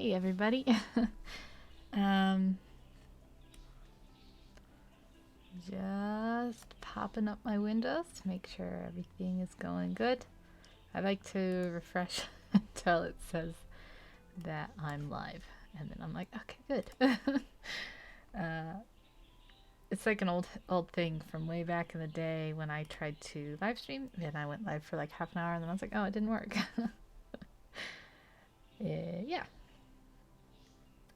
Hey everybody. um, just popping up my windows to make sure everything is going good. I like to refresh until it says that I'm live, and then I'm like, okay, good. uh, it's like an old thing from way back in the day when I tried to live stream, and I went live for like half an hour, and then I was like, oh, it didn't work. Yeah.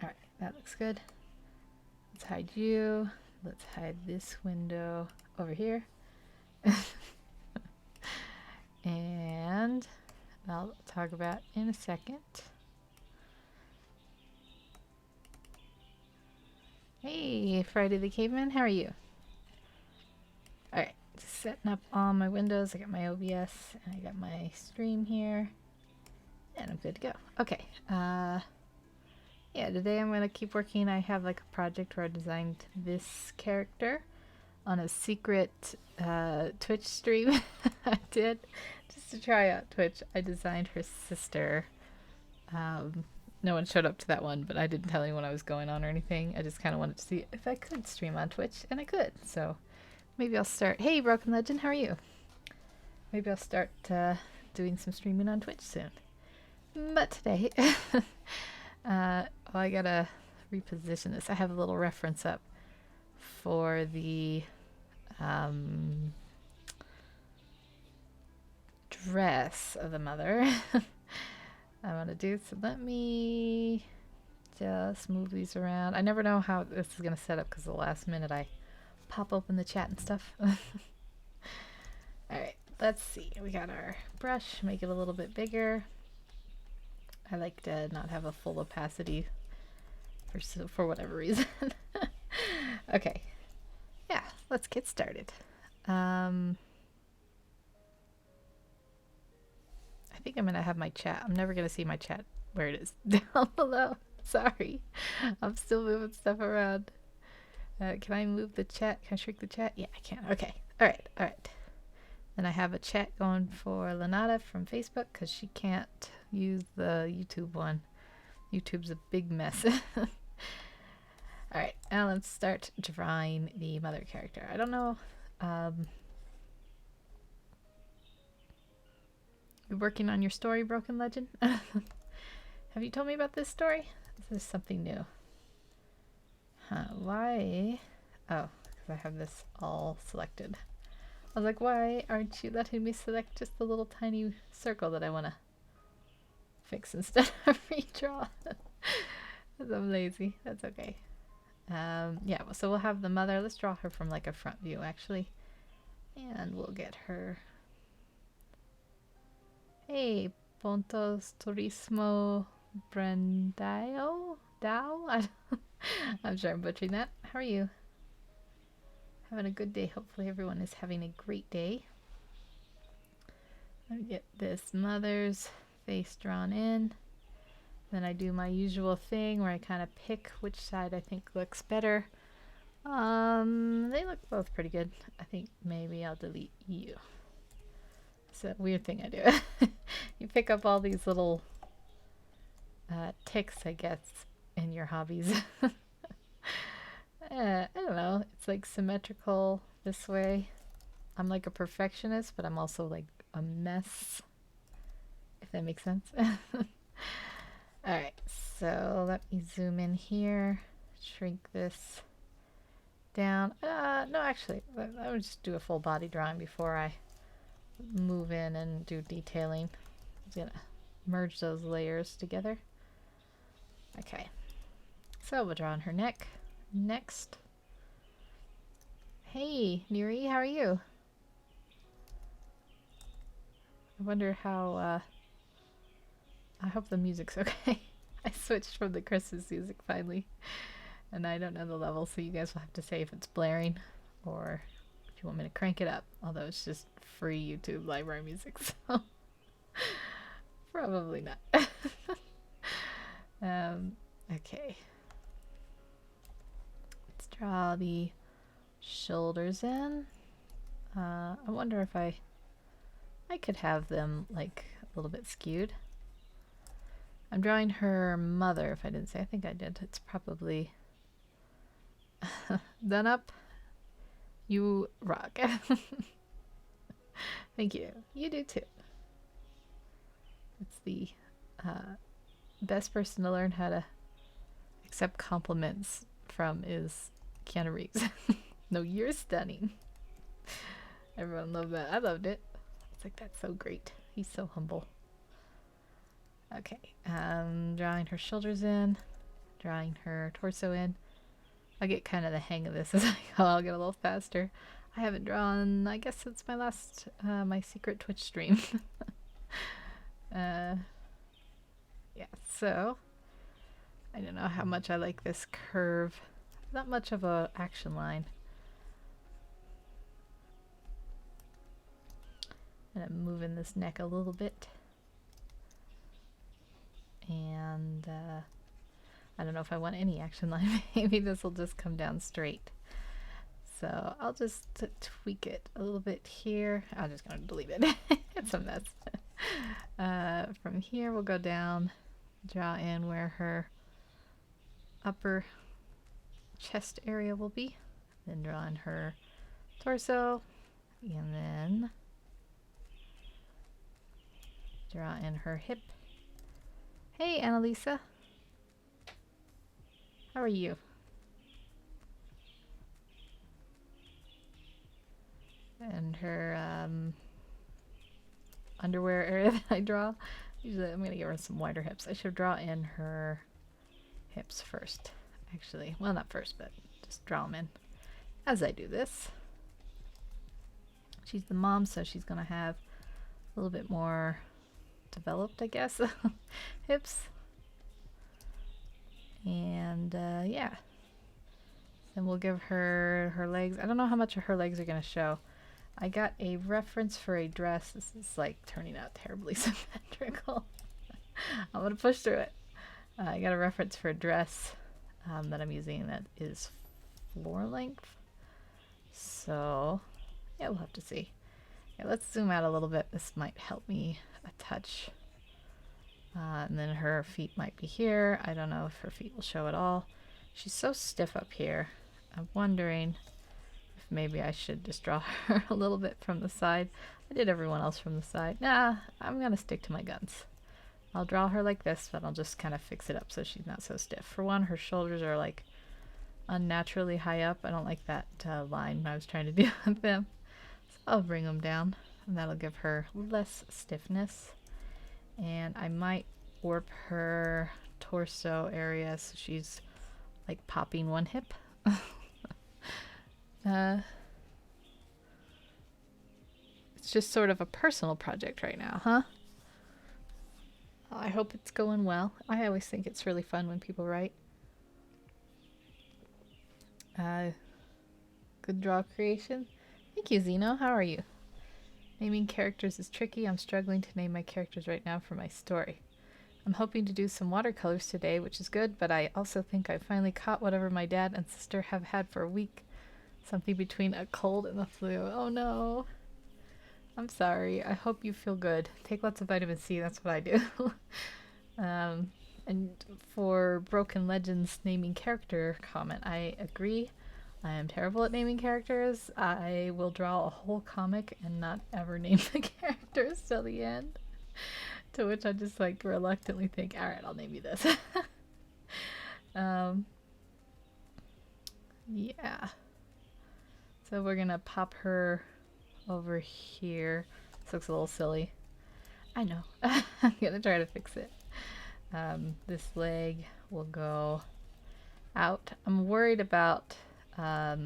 All right, that looks good. Let's hide you. Let's hide this window over here. And I'll talk about in a second. Hey, Friday the Caveman, how are you? Alright, just setting up all my windows. I got my OBS and I got my stream here. And I'm good to go. Okay, yeah, today I'm going to keep working. I have like a project where I designed this character on a secret Twitch stream I did just to try out Twitch. I designed her sister. No one showed up to that one, but I didn't tell anyone I was going on or anything. I just kind of wanted to see if I could stream on Twitch, and I could. So maybe I'll start. Hey, Broken Legend, how are you? Maybe I'll start doing some streaming on Twitch soon. But today, I gotta reposition this. I have a little reference up for the dress of the mother. I want to do, so let me just move these around. I never know how this is going to set up because the last minute I pop open the chat and stuff. Alright, let's see. We got our brush, make it a little bit bigger. I like to not have a full opacity for whatever reason. Okay, yeah, let's get started. I think I'm going to have my chat. I'm never going to see my chat where it is down below. Sorry. I'm still moving stuff around. Can I move the chat? Can I shrink the chat? Yeah, I can. Okay. All right. All right. Then I have a chat going for Lenata from Facebook because she can't use the YouTube one. YouTube's a big mess. All right. Now let's start drawing the mother character. I don't know. You're working on your story, Broken Legend? Have you told me about this story? This is something new. Huh, why? Oh, because I have this all selected. I was like, why aren't you letting me select just the little tiny circle that I want to fix instead of redraw? Because I'm lazy. That's okay. Yeah, so we'll have the mother. Let's draw her from like a front view, actually. And we'll get her. Hey, Pontos Turismo Brandaio? Dao? I'm sure I'm butchering that. How are you? Having a good day. Hopefully everyone is having a great day. Let me get this mother's face drawn in. Then I do my usual thing where I kind of pick which side I think looks better. They look both pretty good. I think maybe I'll delete you. It's a weird thing I do. You pick up all these little ticks, I guess, in your hobbies. I don't know. It's like symmetrical this way. I'm like a perfectionist, but I'm also like a mess, if that makes sense. Alright, so let me zoom in here, shrink this down. No, actually, I would just do a full body drawing before I move in and do detailing. I'm gonna merge those layers together. Okay, so we'll draw on her neck next. Hey, Neri, how are you? I wonder how, I hope the music's okay. I switched from the Christmas music finally, and I don't know the level, so you guys will have to say if it's blaring or if you want me to crank it up, although it's just free YouTube library music, so probably not. Okay. Let's draw the shoulders in. I wonder if I could have them like a little bit skewed. I'm drawing her mother, if I didn't say. I think I did. It's probably done up. You rock. Thank you. You do too. It's the best person to learn how to accept compliments from is Keanu Reeves. No, you're stunning. Everyone loved that. I loved it. It's like, that's so great. He's so humble. Okay, drawing her shoulders in, drawing her torso in. I'll get kind of the hang of this as I go. I'll get a little faster. I haven't drawn, I guess, since my last, my secret Twitch stream. Yeah, so I don't know how much I like this curve. Not much of a action line. And I'm moving this neck a little bit. And I don't know if I want any action line. Maybe this will just come down straight. So I'll just tweak it a little bit here. I'm just going to delete it. It's a mess. From here we'll go down, draw in where her upper chest area will be. Then draw in her torso. And then draw in her hip. Hey, Annalisa. How are you? And her underwear area that I draw. Usually I'm going to give her some wider hips. I should draw in her hips first. Actually, well, not first, but just draw them in as I do this. She's the mom, so she's going to have a little bit more developed, I guess, hips. And yeah, then we'll give her her legs. I don't know how much of her legs are going to show. I got a reference for a dress. This is like turning out terribly symmetrical. I'm going to push through it. I got a reference for a dress that I'm using that is floor length. So yeah, we'll have to see. Yeah, let's zoom out a little bit. This might help me a touch. And then her feet might be here. I don't know if her feet will show at all. She's so stiff up here. I'm wondering if maybe I should just draw her a little bit from the side. I did everyone else from the side. Nah, I'm going to stick to my guns. I'll draw her like this, but I'll just kind of fix it up so she's not so stiff. For one, her shoulders are like unnaturally high up. I don't like that line I was trying to do with them. So I'll bring them down, and that'll give her less stiffness. And I might warp her torso area so she's like popping one hip. It's just sort of a personal project right now, huh? I hope it's going well. I always think it's really fun when people write. Good draw creation. Thank you, Zeno. How are you? Naming characters is tricky. I'm struggling to name my characters right now for my story. I'm hoping to do some watercolors today, which is good, but I also think I finally caught whatever my dad and sister have had for a week. Something between a cold and the flu. Oh no. I'm sorry. I hope you feel good. Take lots of vitamin C. That's what I do. And for Broken Legends naming character comment, I agree. I am terrible at naming characters. I will draw a whole comic and not ever name the characters till the end. To which I just like reluctantly think, alright, I'll name you this. Yeah. So we're gonna pop her over here. This looks a little silly. I know. I'm gonna try to fix it. This leg will go out. I'm worried about a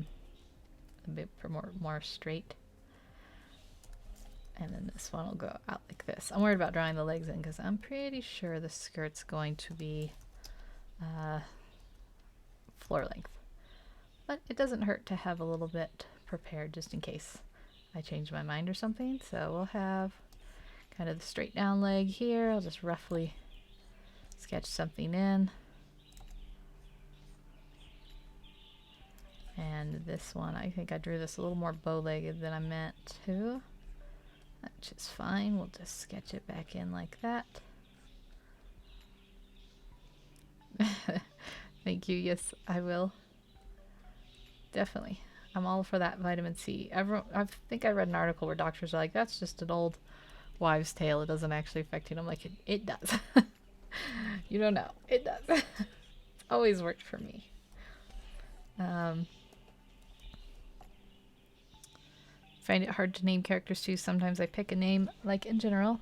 bit more straight. And then this one will go out like this. I'm worried about drawing the legs in because I'm pretty sure the skirt's going to be floor length. But it doesn't hurt to have a little bit prepared just in case I change my mind or something. So we'll have kind of the straight down leg here. I'll just roughly sketch something in. And this one, I think I drew this a little more bow-legged than I meant to. Which is fine. We'll just sketch it back in like that. Thank you. Yes, I will. Definitely. I'm all for that vitamin C. I think I read an article where doctors are like, that's just an old wives' tale. It doesn't actually affect you. And I'm like, it does. You don't know. It does. It's always worked for me. Find it hard to name characters too. Sometimes I pick a name, like in general,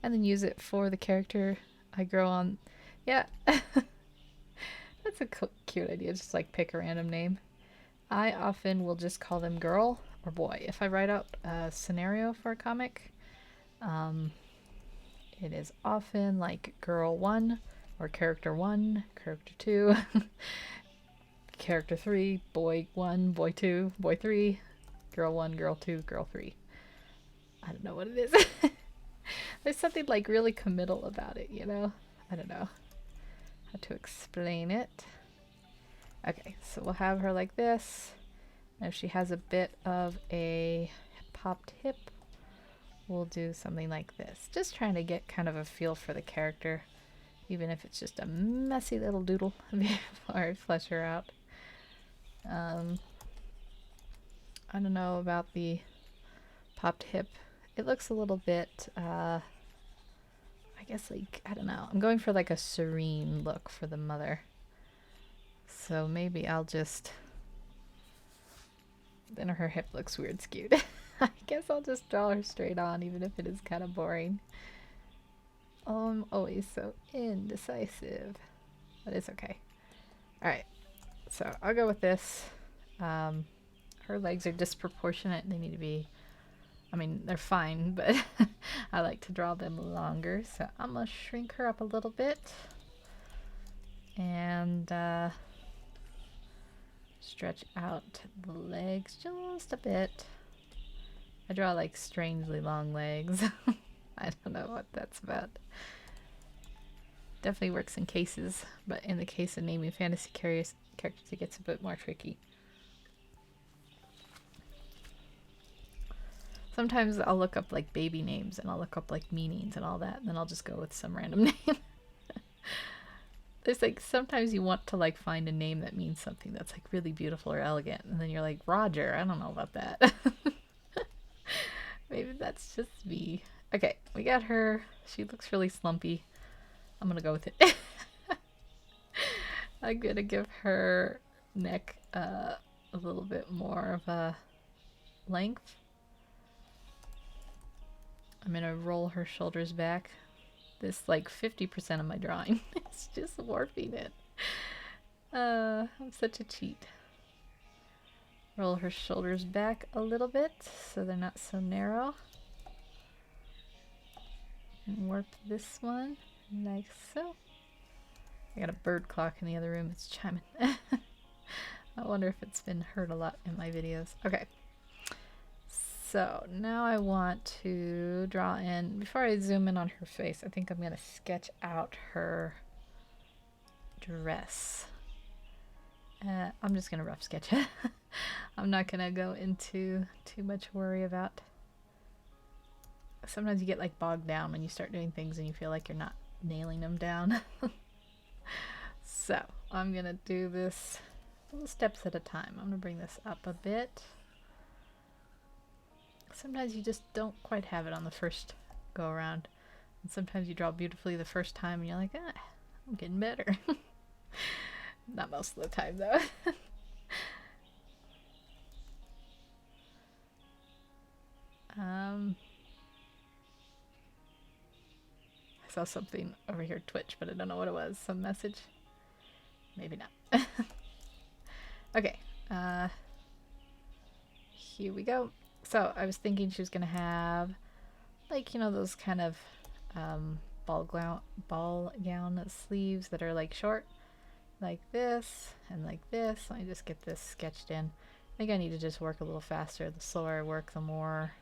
and then use it for the character I grow on. Yeah. That's a cute idea. Just like pick a random name. I often will just call them girl or boy. If I write out a scenario for a comic, it is often like girl 1 or character 1, character 2, character 3, boy 1, boy 2, boy 3, girl 1, girl 2, girl 3. I don't know what it is. There's something like really committal about it, you know? I don't know how to explain it. Okay, so we'll have her like this. And if she has a bit of a popped hip, we'll do something like this. Just trying to get kind of a feel for the character, even if it's just a messy little doodle before I flesh her out. I don't know about the popped hip. It looks a little bit, I guess, like, I don't know. I'm going for like a serene look for the mother. So maybe I'll just... Then her hip looks weird skewed. I guess I'll just draw her straight on, even if it is kind of boring. Oh, I'm always so indecisive. But it's okay. Alright, so I'll go with this. Her legs are disproportionate. They need to be... I mean, they're fine, but I like to draw them longer. So I'm going to shrink her up a little bit. And stretch out the legs just a bit. I draw like strangely long legs. I don't know what that's about. Definitely works in cases, but in the case of naming fantasy characters, it gets a bit more tricky. Sometimes I'll look up like baby names and I'll look up like meanings and all that, and then I'll just go with some random name. There's like, sometimes you want to like find a name that means something that's like really beautiful or elegant, and then you're like, Roger, I don't know about that. Maybe that's just me. Okay, we got her. She looks really slumpy. I'm gonna go with it. I'm gonna give her neck a little bit more of a length. I'm gonna roll her shoulders back. This like 50% of my drawing. It's just warping it. I'm such a cheat. Roll her shoulders back a little bit so they're not so narrow. And warp this one like so. I got a bird clock in the other room. It's chiming. I wonder if it's been heard a lot in my videos. Okay. So now I want to draw in, before I zoom in on her face, I think I'm going to sketch out her dress. I'm just going to rough sketch it. I'm not going to go into too much worry about. Sometimes you get like bogged down when you start doing things and you feel like you're not nailing them down. So I'm going to do this little steps at a time. I'm going to bring this up a bit. Sometimes you just don't quite have it on the first go around. And sometimes you draw beautifully the first time and you're like, ah, I'm getting better. Not most of the time though. I saw something over here Twitch, but I don't know what it was. Some message? Maybe not. Okay. Here we go. So I was thinking she was gonna have, like, you know, those kind of ball gown sleeves that are like short, like this and like this. Let me just get this sketched in. I think I need to just work a little faster. The slower I work, the more,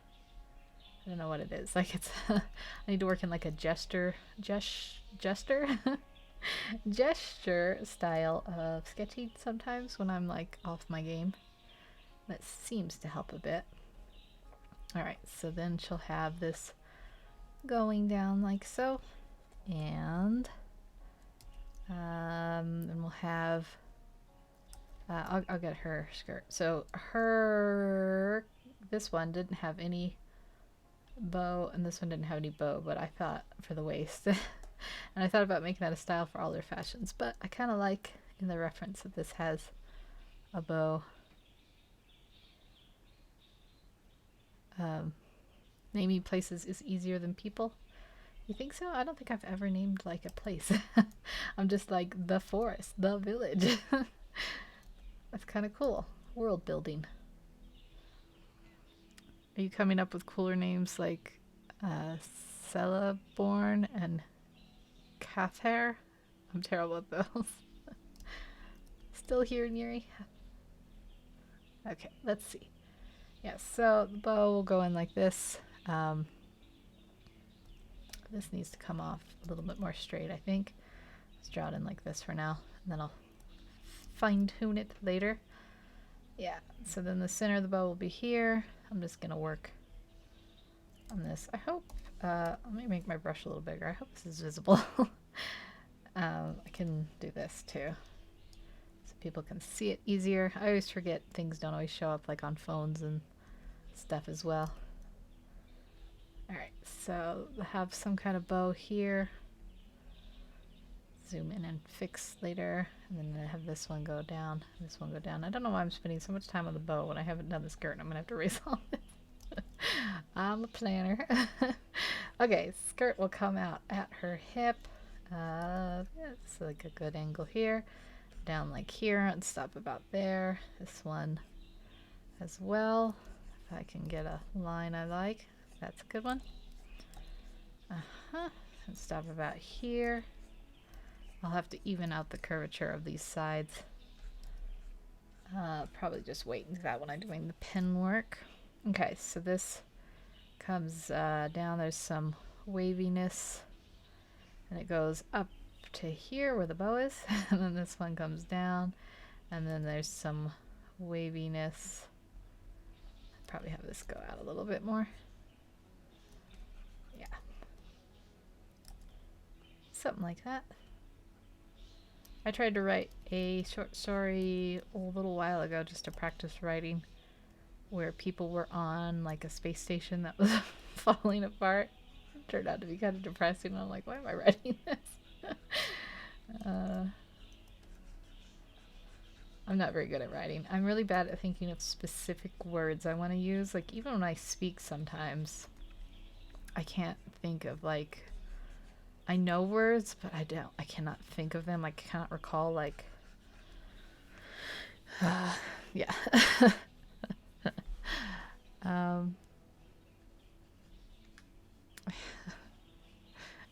I don't know what it is. Like it's, I need to work in like a gesture style of sketching sometimes when I'm like off my game. That seems to help a bit. Alright, so then she'll have this going down like so, and And we'll have, I'll get her skirt. So her, this one didn't have any bow and this one didn't have any bow, but I thought for the waist. And I thought about making that a style for all their fashions, but I kind of like in the reference that this has a bow. Naming places is easier than people. You think so? I don't think I've ever named like a place. I'm just like the forest, the village. That's kind of cool. World building. Are you coming up with cooler names like Celeborn and Cathair? I'm terrible at those. Still here, Neri? Okay, let's see. Yes, so the bow will go in like this. This needs to come off a little bit more straight, I think. Let's draw it in like this for now, and then I'll fine-tune it later. Yeah, so then the center of the bow will be here. I'm just gonna work on this. I hope, let me make my brush a little bigger. I hope this is visible. I can do this too, so people can see it easier. I always forget things don't always show up like on phones and stuff as well. Alright, so we'll have some kind of bow here. Zoom in and fix later. And then I have this one go down, this one go down. I don't know why I'm spending so much time on the bow when I haven't done the skirt. I'm gonna have to erase all this. I'm a planner. Okay, skirt will come out at her hip. Yeah, it's like a good angle here. Down like here and stop about there. This one as well. If I can get a line I like. That's a good one. And stop about here. I'll have to even out the curvature of these sides. Probably just wait into that when I'm doing the pen work. Okay, so this comes down. There's some waviness. And it goes up to here where the bow is. And then this one comes down. And then there's some waviness. Probably have this go out a little bit more. Yeah. Something like that. I tried to write a short story a little while ago just to practice writing where people were on like a space station that was falling apart. It turned out to be kind of depressing and I'm like, why am I writing this? I'm not very good at writing. I'm really bad at thinking of specific words I want to use. Like even when I speak sometimes I can't think of like, I know words, but I cannot think of them. I cannot recall like, yeah.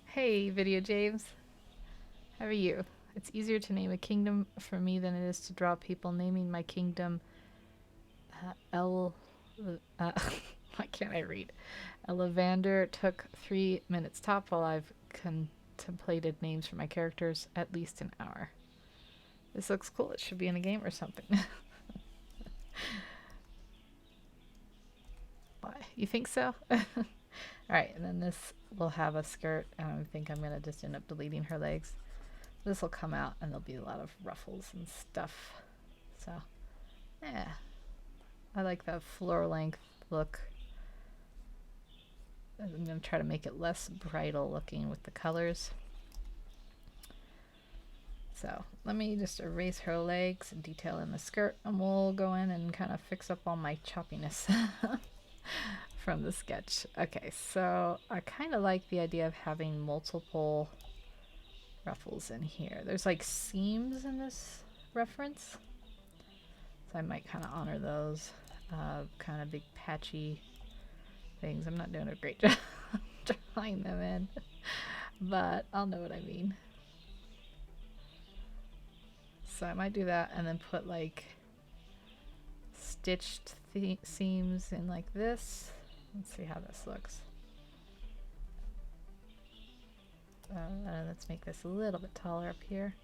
Hey, Video James. How are you? It's easier to name a kingdom for me than it is to draw people. Naming my kingdom why can't I read? Elevander took 3 minutes top while I've contemplated names for my characters at least an hour. This looks cool. It should be in a game or something. Why? You think so? Alright, and then this will have a skirt. I think I'm going to just end up deleting her legs. This will come out and there'll be a lot of ruffles and stuff. So, yeah. I like the floor length look. I'm going to try to make it less bridal looking with the colors. So let me just erase her legs and detail in the skirt and we'll go in and kind of fix up all my choppiness from the sketch. Okay, so I kind of like the idea of having multiple ruffles in here. There's like seams in this reference. So I might kind of honor those kind of big patchy things. I'm not doing a great job drawing them in, but I'll know what I mean. So I might do that and then put like stitched seams in like this. Let's see how this looks. Let's make this a little bit taller up here.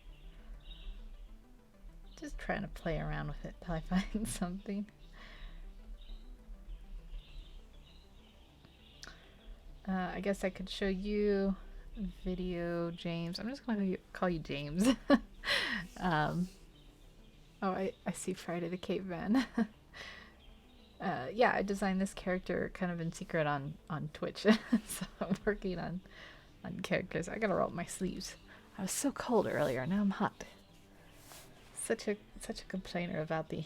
Just trying to play around with it till I find something. I guess I could show you Video James. I'm just gonna call you James. um, oh, I see Friday the Caveman. Yeah, I designed this character kind of in secret on Twitch, so I'm working on characters. I gotta roll up my sleeves. I was so cold earlier. Now I'm hot. Such a complainer about the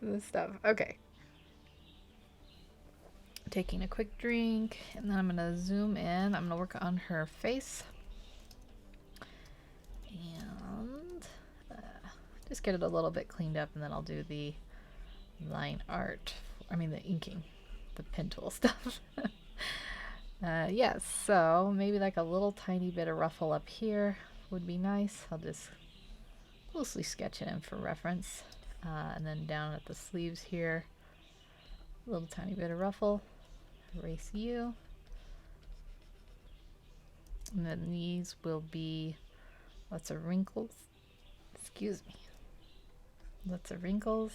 the stuff. Okay. Taking a quick drink, and then I'm gonna zoom in. I'm gonna work on her face, and just get it a little bit cleaned up, and then I'll do the line art. I mean the inking, the pen tool stuff. Yes, so maybe like a little tiny bit of ruffle up here would be nice. I'll just loosely sketch it in for reference. And then down at the sleeves here, a little tiny bit of ruffle. Erase you. And then these will be lots of wrinkles. Excuse me. Lots of wrinkles.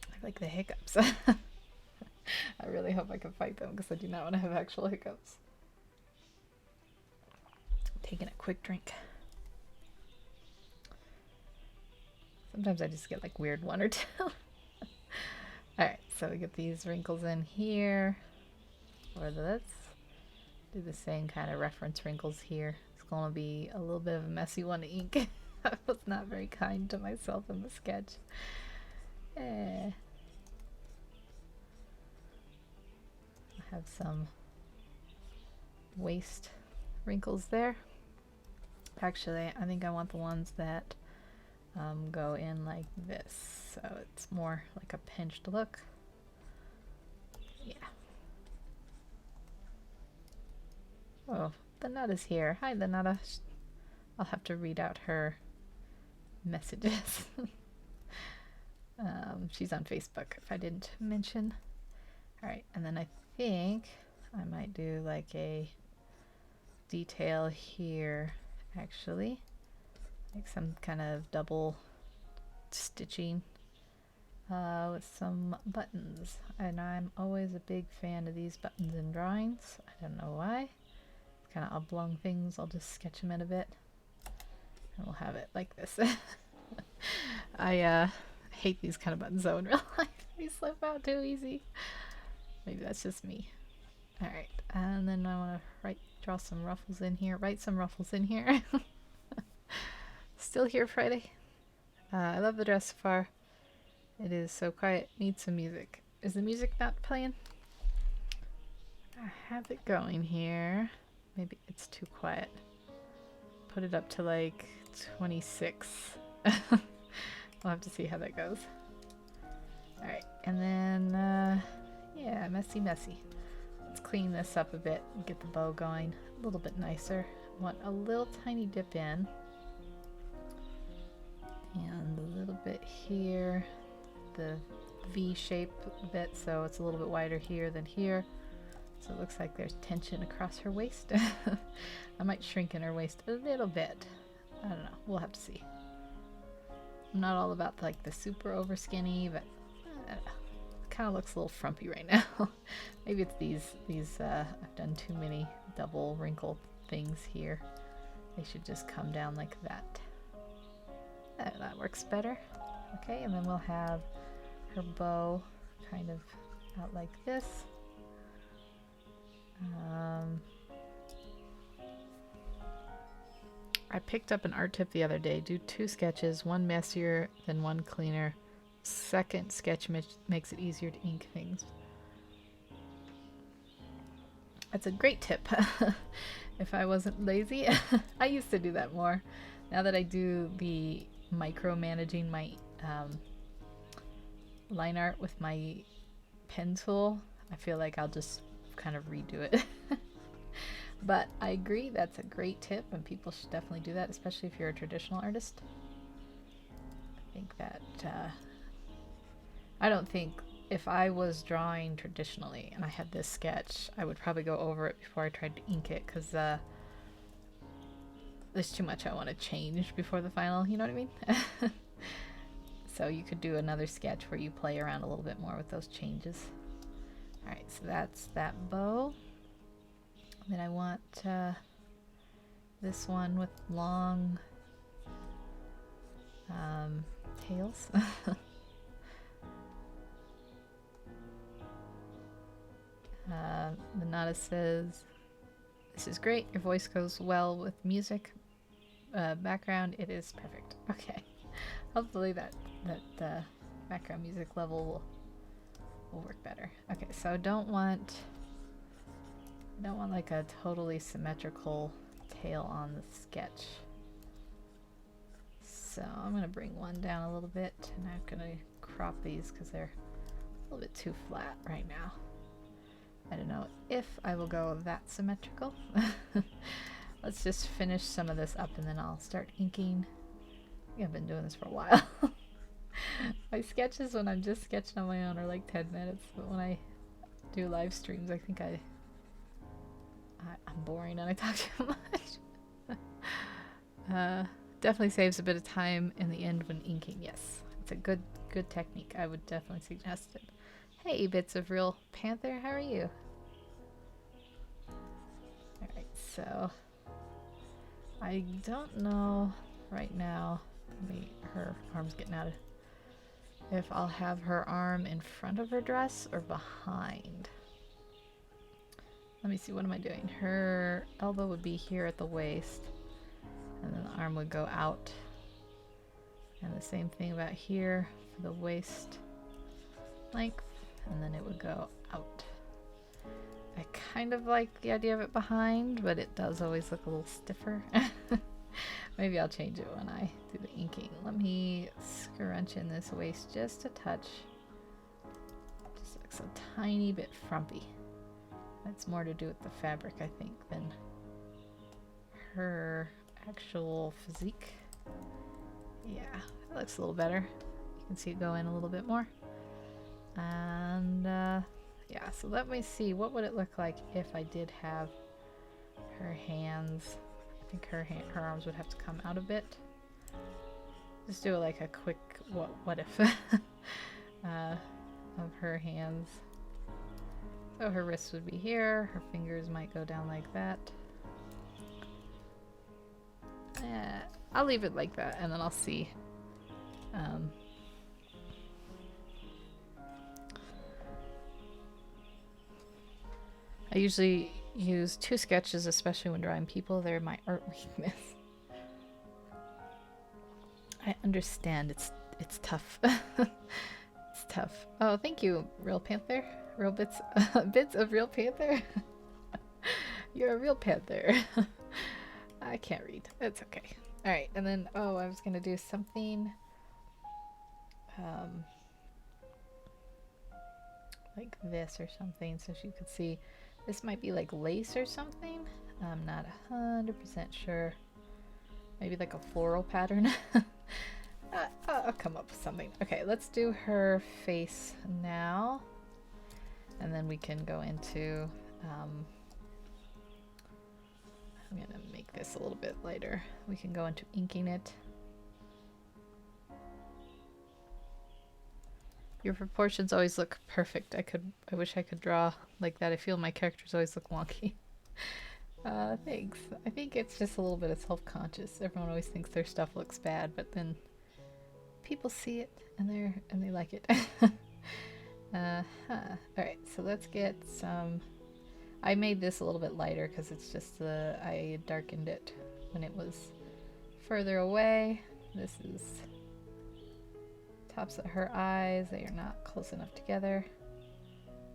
I like the hiccups. I really hope I can fight them because I do not want to have actual hiccups. Taking a quick drink. Sometimes I just get like weird one or two. Alright, so we get these wrinkles in here. Or let's do the same kind of reference wrinkles here. It's going to be a little bit of a messy one to ink. I was not very kind to myself in the sketch. I have some waist wrinkles there. Actually, I think I want the ones that go in like this, so it's more like a pinched look. Yeah. Oh, the Nut is here. Hi, the Nutta. I'll have to read out her messages. She's on Facebook, if I didn't mention. Alright, and then I think I might do like a detail here, actually. Like some kind of double stitching with some buttons. And I'm always a big fan of these buttons in drawings. I don't know why. It's kind of oblong things. I'll just sketch them in a bit. And we'll have it like this. I hate these kind of buttons though in real life. They slip out too easy. Maybe that's just me. Alright, and then I want to draw some ruffles in here. Write some ruffles in here. Still here Friday. I love the dress so far. It is so quiet. Needs some music. Is the music not playing? I have it going here. Maybe it's too quiet. Put it up to like 26. We'll have to see how that goes. Alright, and then, yeah, messy. Let's clean this up a bit and get the bow going a little bit nicer. Want a little tiny dip in. And a little bit here. The V shape a bit, so it's a little bit wider here than here. So it looks like there's tension across her waist. I might shrink in her waist a little bit. I don't know. We'll have to see. I'm not all about like the super over skinny, but it kind of looks a little frumpy right now. Maybe it's these I've done too many double wrinkle things here. They should just come down like that. That works better. Okay, and then we'll have her bow kind of out like this. I picked up an art tip the other day. Do 2 sketches, one messier than one cleaner. Second sketch makes it easier to ink things. That's a great tip. If I wasn't lazy. I used to do that more. Now that I do the micromanaging my line art with my pen tool, I feel like I'll just kind of redo it. But I agree, that's a great tip and people should definitely do that, especially if you're a traditional artist. I think that I don't think if I was drawing traditionally and I had this sketch, I would probably go over it before I tried to ink it, because there's too much I want to change before the final, you know what I mean? So you could do another sketch where you play around a little bit more with those changes. Alright, so that's that bow. Then I want this one with long tails. Manada says, "This is great. Your voice goes well with music. Background, it is perfect." Okay. Hopefully that background music level will work better. Okay, so I don't want like a totally symmetrical tail on the sketch. So I'm gonna bring one down a little bit, and I'm gonna crop these because they're a little bit too flat right now. I don't know if I will go that symmetrical. Let's just finish some of this up and then I'll start inking. I think I've been doing this for a while. My sketches when I'm just sketching on my own are like 10 minutes, but when I do live streams I think I'm boring and I talk too much. Definitely saves a bit of time in the end when inking. Yes, it's a good technique. I would definitely suggest it. Hey, Bits of Real Panther, how are you? Alright, so I don't know right now. Her arm's getting out of. If I'll have her arm in front of her dress or behind. Let me see, what am I doing? Her elbow would be here at the waist, and then the arm would go out. And the same thing about here for the waist length, and then it would go out. I kind of like the idea of it behind, but it does always look a little stiffer. Maybe I'll change it when I do the inking. Let me scrunch in this waist just a touch. Just looks a tiny bit frumpy. That's more to do with the fabric, I think, than her actual physique. Yeah, that looks a little better. You can see it go in a little bit more. And yeah, so let me see, what would it look like if I did have her hands? I think her arms would have to come out a bit. Just do like a quick what if of her hands. So her wrists would be here, her fingers might go down like that. I'll leave it like that and then I'll see. I usually use 2 sketches, especially when drawing people. They're my art weakness. I understand, it's tough. It's tough. Oh, thank you, Real Panther. Real Bits Bits of Real Panther. You're a real panther. I can't read. That's okay. Alright, and then, oh, I was gonna do something like this or something so she could see. This might be like lace or something. I'm not 100% sure. Maybe like a floral pattern. I'll come up with something. Okay, let's do her face now. And then we can go into... I'm going to make this a little bit lighter. We can go into inking it. Your proportions always look perfect. I wish I could draw like that. I feel my characters always look wonky. Thanks. I think it's just a little bit of self-conscious. Everyone always thinks their stuff looks bad, but then people see it and they like it. Alright, so let's get some... I made this a little bit lighter because it's just I darkened it when it was further away. This is tops of her eyes. They are not close enough together.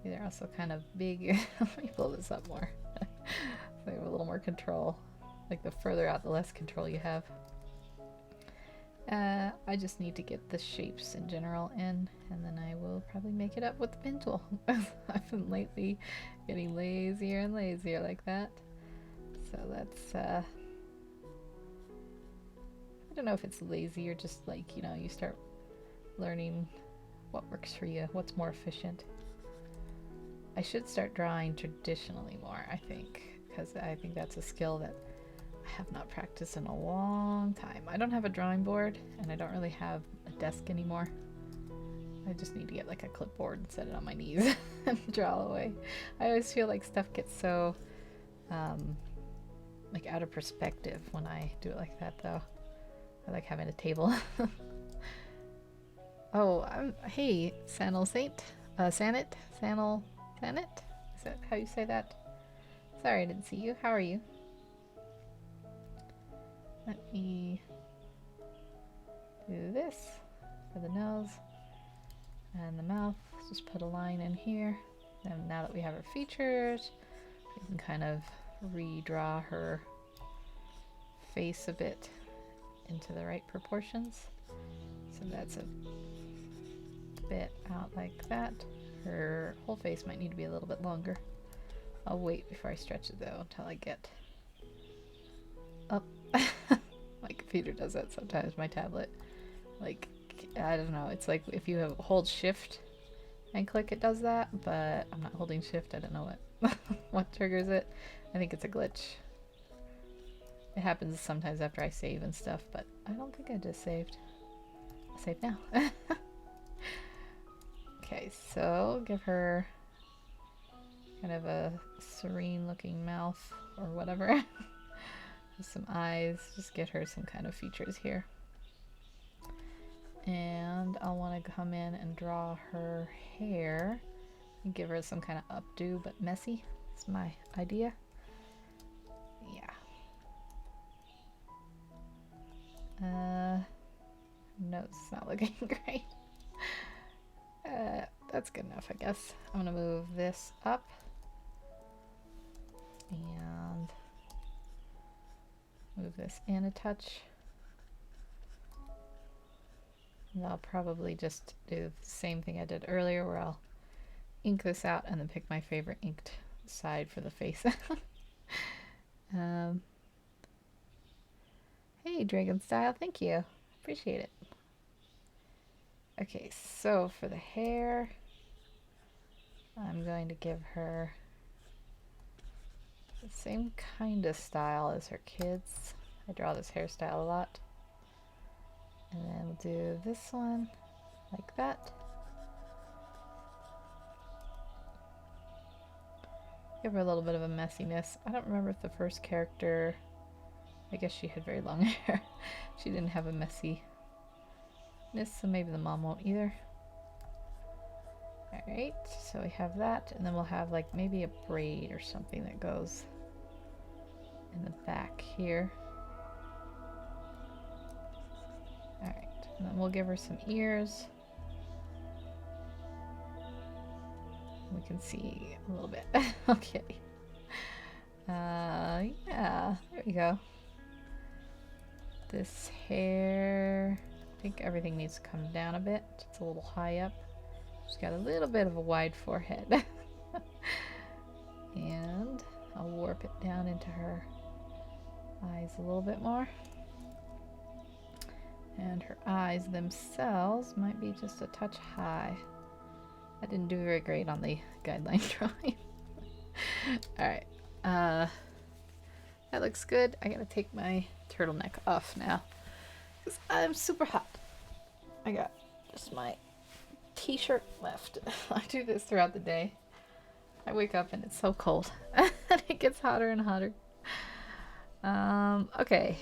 They're also kind of big. Let me pull this up more. So they have a little more control. Like the further out, the less control you have. I just need to get the shapes in general in, and then I will probably make it up with the pen tool. I've been lately getting lazier and lazier like that. So that's, I don't know if it's lazy or just like, you know, you start learning what works for you, what's more efficient. I should start drawing traditionally more, I think, because I think that's a skill that I have not practiced in a long time. I don't have a drawing board and I don't really have a desk anymore. I just need to get like a clipboard and set it on my knees and draw away. I always feel like stuff gets so like out of perspective when I do it like that though. I like having a table. Oh, hey, Sanal Saint, Sanit, Sanal, Sanit? Is that how you say that? Sorry, I didn't see you. How are you? Let me do this for the nose and the mouth. Just put a line in here. And now that we have her features, we can kind of redraw her face a bit into the right proportions. So that's a bit out like that. Her whole face might need to be a little bit longer. I'll wait before I stretch it though until I get up. My computer does that sometimes, my tablet. Like, I don't know, it's like if you hold shift and click it does that, but I'm not holding shift. I don't know what what triggers it. I think it's a glitch. It happens sometimes after I save and stuff, but I don't think I just saved. I'll save now. Okay, so give her kind of a serene looking mouth or whatever. Some eyes, just get her some kind of features here. And I'll want to come in and draw her hair and give her some kind of updo but messy. That's my idea. Yeah. No, it's not looking great. That's good enough, I guess. I'm gonna move this up and move this in a touch. And I'll probably just do the same thing I did earlier where I'll ink this out and then pick my favorite inked side for the face. Hey, Dragon Style, thank you. Appreciate it. Okay, so for the hair, I'm going to give her the same kind of style as her kids. I draw this hairstyle a lot. And then we'll do this one like that. Give her a little bit of a messiness. I don't remember if the first character, I guess she had very long hair. She didn't have a messiness, so maybe the mom won't either. Alright, so we have that, and then we'll have like maybe a braid or something that goes in the back here. Alright, and then we'll give her some ears. We can see a little bit. Okay. Yeah, there we go. This hair, I think everything needs to come down a bit. It's a little high up. She's got a little bit of a wide forehead. And I'll warp it down into her eyes a little bit more. And her eyes themselves might be just a touch high. I didn't do very great on the guideline drawing. Alright. That looks good. I gotta take my turtleneck off now, because I'm super hot. I got just my t-shirt left. I do this throughout the day. I wake up and it's so cold. And it gets hotter and hotter. Okay.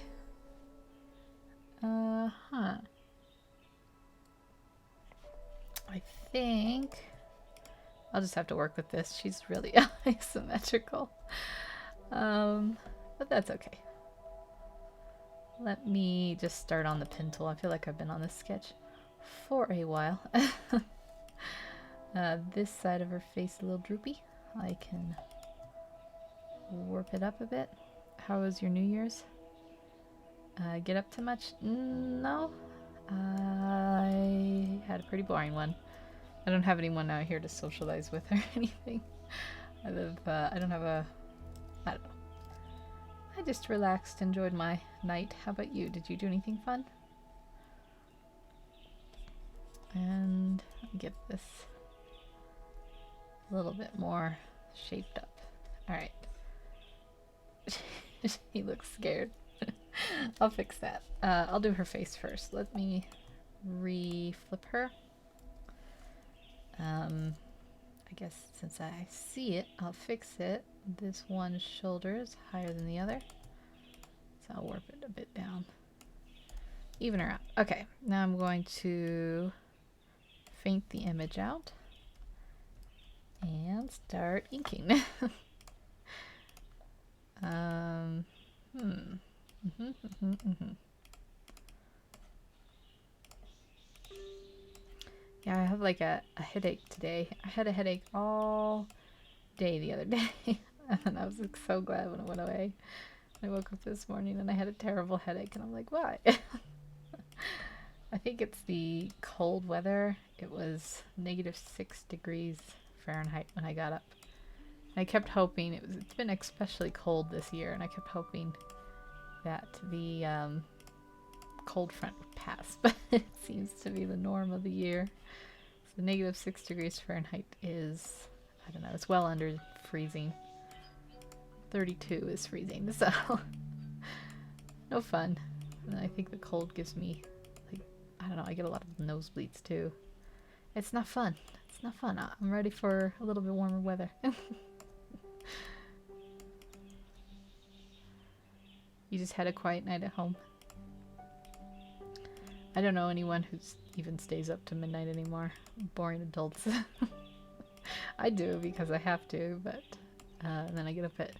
I think I'll just have to work with this. She's really asymmetrical. But that's okay. Let me just start on the pen tool. I feel like I've been on this sketch for a while. This side of her face a little droopy. I can warp it up a bit. How was your New Year's? Get up to much? No. I had a pretty boring one. I don't have anyone out here to socialize with or anything. I don't have a, I don't know. I just relaxed, enjoyed my night. How about you? Did you do anything fun? And get this a little bit more shaped up. Alright. She looks scared. I'll fix that. I'll do her face first. Let me re-flip her. I guess since I see it, I'll fix it. This one shoulder is higher than the other, so I'll warp it a bit down. Even her out. Okay, now I'm going to faint the image out and start inking. Yeah, I have like a headache today. I had a headache all day the other day, and I was like, so glad when it went away. I woke up this morning and I had a terrible headache, and I'm like, why? I think it's the cold weather. It was -6 degrees Fahrenheit when I got up. I kept hoping it's been especially cold this year, and I kept hoping that the cold front would pass, but it seems to be the norm of the year. So -6 degrees Fahrenheit is, I don't know, it's well under freezing. 32 is freezing, so no fun. And I think the cold gives me, like, I don't know, I get a lot of nosebleeds too. It's not fun. It's not fun. I'm ready for a little bit warmer weather. You just had a quiet night at home. I don't know anyone who even stays up to midnight anymore. Boring adults. I do because I have to, but and then I get up at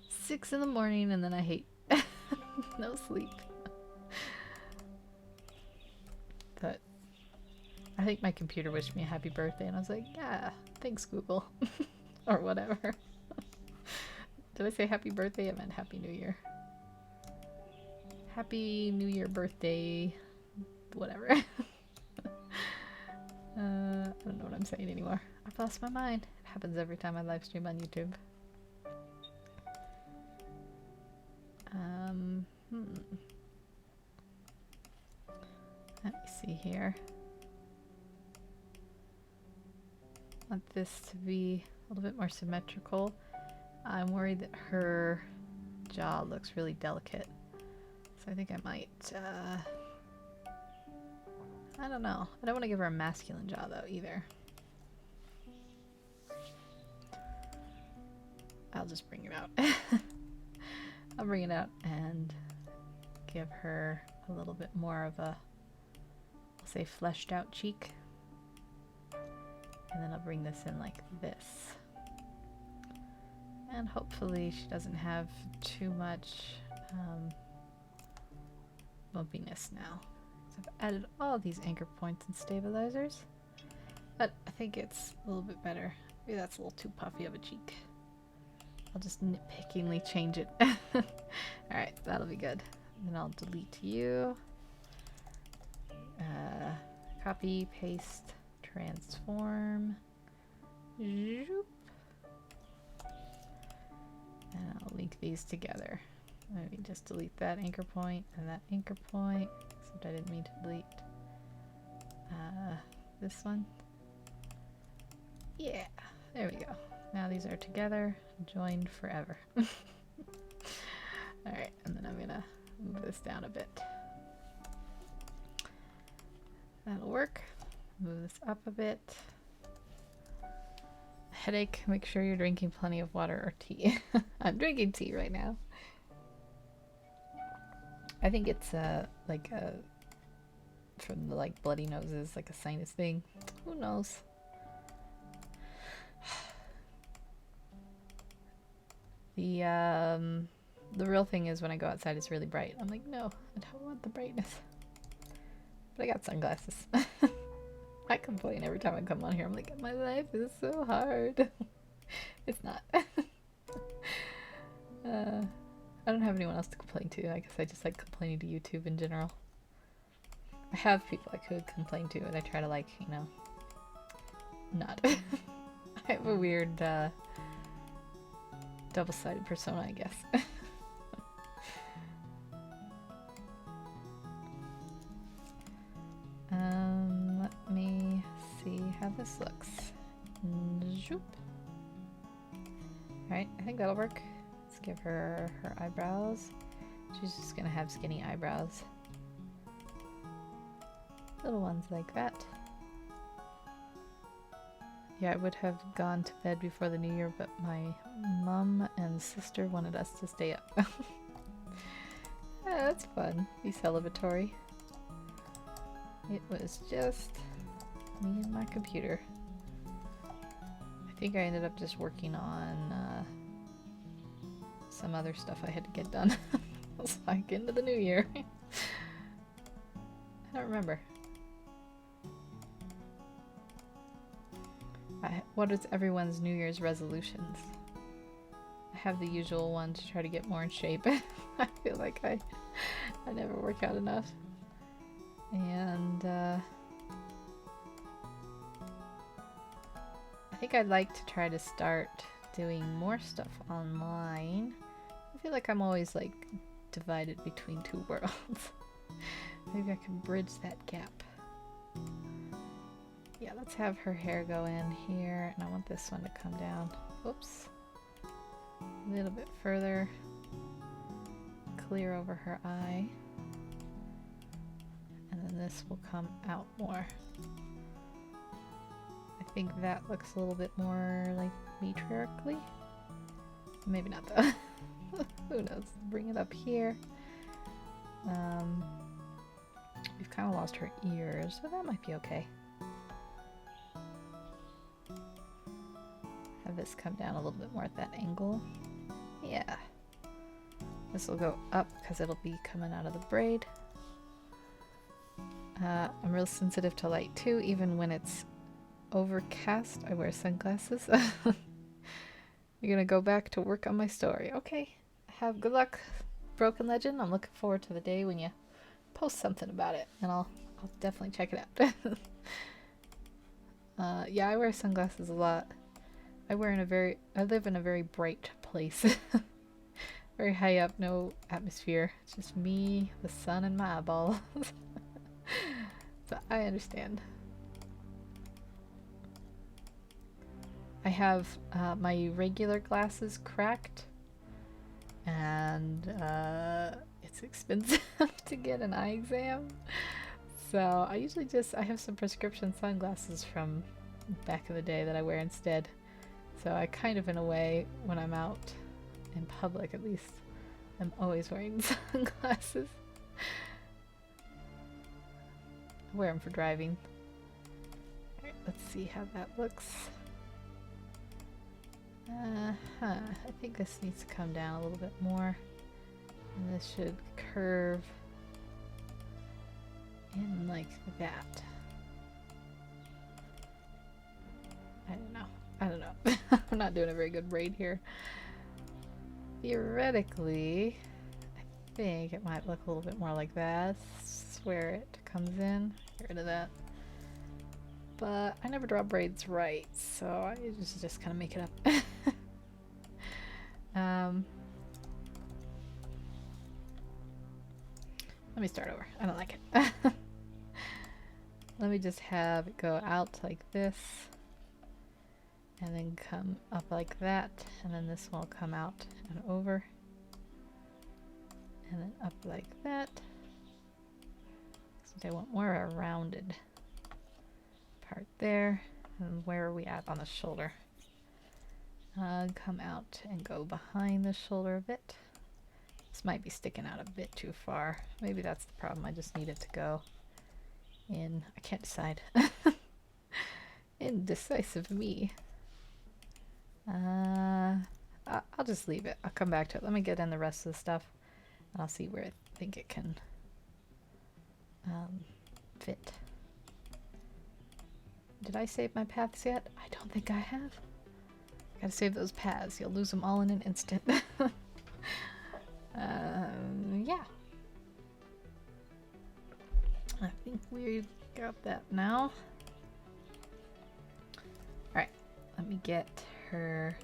6 in the morning and then I hate no sleep. But I think my computer wished me a happy birthday and I was like, yeah, thanks Google. Or whatever. Did I say happy birthday? I meant happy new year. Happy New Year birthday, whatever. I don't know what I'm saying anymore. I've lost my mind. It happens every time I live stream on YouTube. Let me see here. I want this to be a little bit more symmetrical. I'm worried that her jaw looks really delicate. So I think I might, I don't know. I don't want to give her a masculine jaw though either. I'll just bring it out. I'll bring it out and give her a little bit more of a, I'll say fleshed out cheek. And then I'll bring this in like this. And hopefully she doesn't have too much bumpiness now. So I've added all these anchor points and stabilizers. But I think it's a little bit better. Maybe that's a little too puffy of a cheek. I'll just nitpickingly change it. Alright, that'll be good. Then I'll delete you. Copy, paste, transform. Zoop. And I'll link these together. Maybe just delete that anchor point and that anchor point. Except I didn't mean to delete this one. Yeah, there we go. Now these are together, joined forever. Alright, and then I'm gonna move this down a bit. That'll work. Move this up a bit. Headache, make sure you're drinking plenty of water or tea. I'm drinking tea right now. I think it's like a, from the like bloody noses, like a sinus thing. Who knows? The real thing is when I go outside it's really bright. I'm like, no, I don't want the brightness. But I got sunglasses. I complain every time I come on here. I'm like, my life is so hard. It's not. I don't have anyone else to complain to. I guess I just like complaining to YouTube in general. I have people I could complain to, and I try to, like, you know, not. I have a weird double-sided persona, I guess. Let me see how this looks. Zoop. Alright, I think that'll work. Let's give her her eyebrows. She's just gonna have skinny eyebrows. Little ones like that. Yeah, I would have gone to bed before the new year, but my mom and sister wanted us to stay up. Yeah, that's fun. Be celebratory. It was just me and my computer. I think I ended up just working on some other stuff I had to get done. It's like into the new year. I don't remember. What is everyone's New Year's resolutions? I have the usual one to try to get more in shape. I feel like I never work out enough. And I think I'd like to try to start doing more stuff online. I feel like I'm always like divided between two worlds. Maybe I can bridge that gap. Yeah, let's have her hair go in here, and I want this one to come down. Whoops. A little bit further. Clear over her eye. And then this will come out more. I think that looks a little bit more like matriarchally. Maybe not though. Who knows? Bring it up here. We've kind of lost her ears, so that might be okay. Have this come down a little bit more at that angle. Yeah. This will go up because it'll be coming out of the braid. I'm real sensitive to light too, even when it's overcast. I wear sunglasses. You're gonna go back to work on my story. Okay. Have good luck, Broken Legend. I'm looking forward to the day when you post something about it, and I'll definitely check it out. Yeah, I wear sunglasses a lot. I live in a very bright place. Very high up, no atmosphere. It's just me, the sun, and my eyeballs. So I understand. I have my regular glasses cracked, and it's expensive to get an eye exam. So I usually I have some prescription sunglasses from back in the day that I wear instead. So I kind of, in a way, when I'm out in public at least, I'm always wearing sunglasses. I wear them for driving. Alright, let's see how that looks. I think this needs to come down a little bit more. And this should curve in like that. I don't know. I'm not doing a very good braid here. Theoretically, I think it might look a little bit more like that. That's where it comes in. Get rid of that. But I never draw braids right, so I just kind of make it up. Let me start over. I don't like it. Let me just have it go out like this, and then come up like that, and then this one will come out and over, and then up like that. So I want more a rounded part there. And where are we at on the shoulder? Come out and go behind the shoulder a bit. This might be sticking out a bit too far. Maybe that's the problem. I just need it to go in. I can't decide. Indecisive me. I'll just leave it. I'll come back to it. Let me get in the rest of the stuff, and I'll see where I think it can fit. Did I save my paths yet? I don't think I have. Gotta save those paths. You'll lose them all in an instant. Yeah. I think we got that now. Alright, let me get her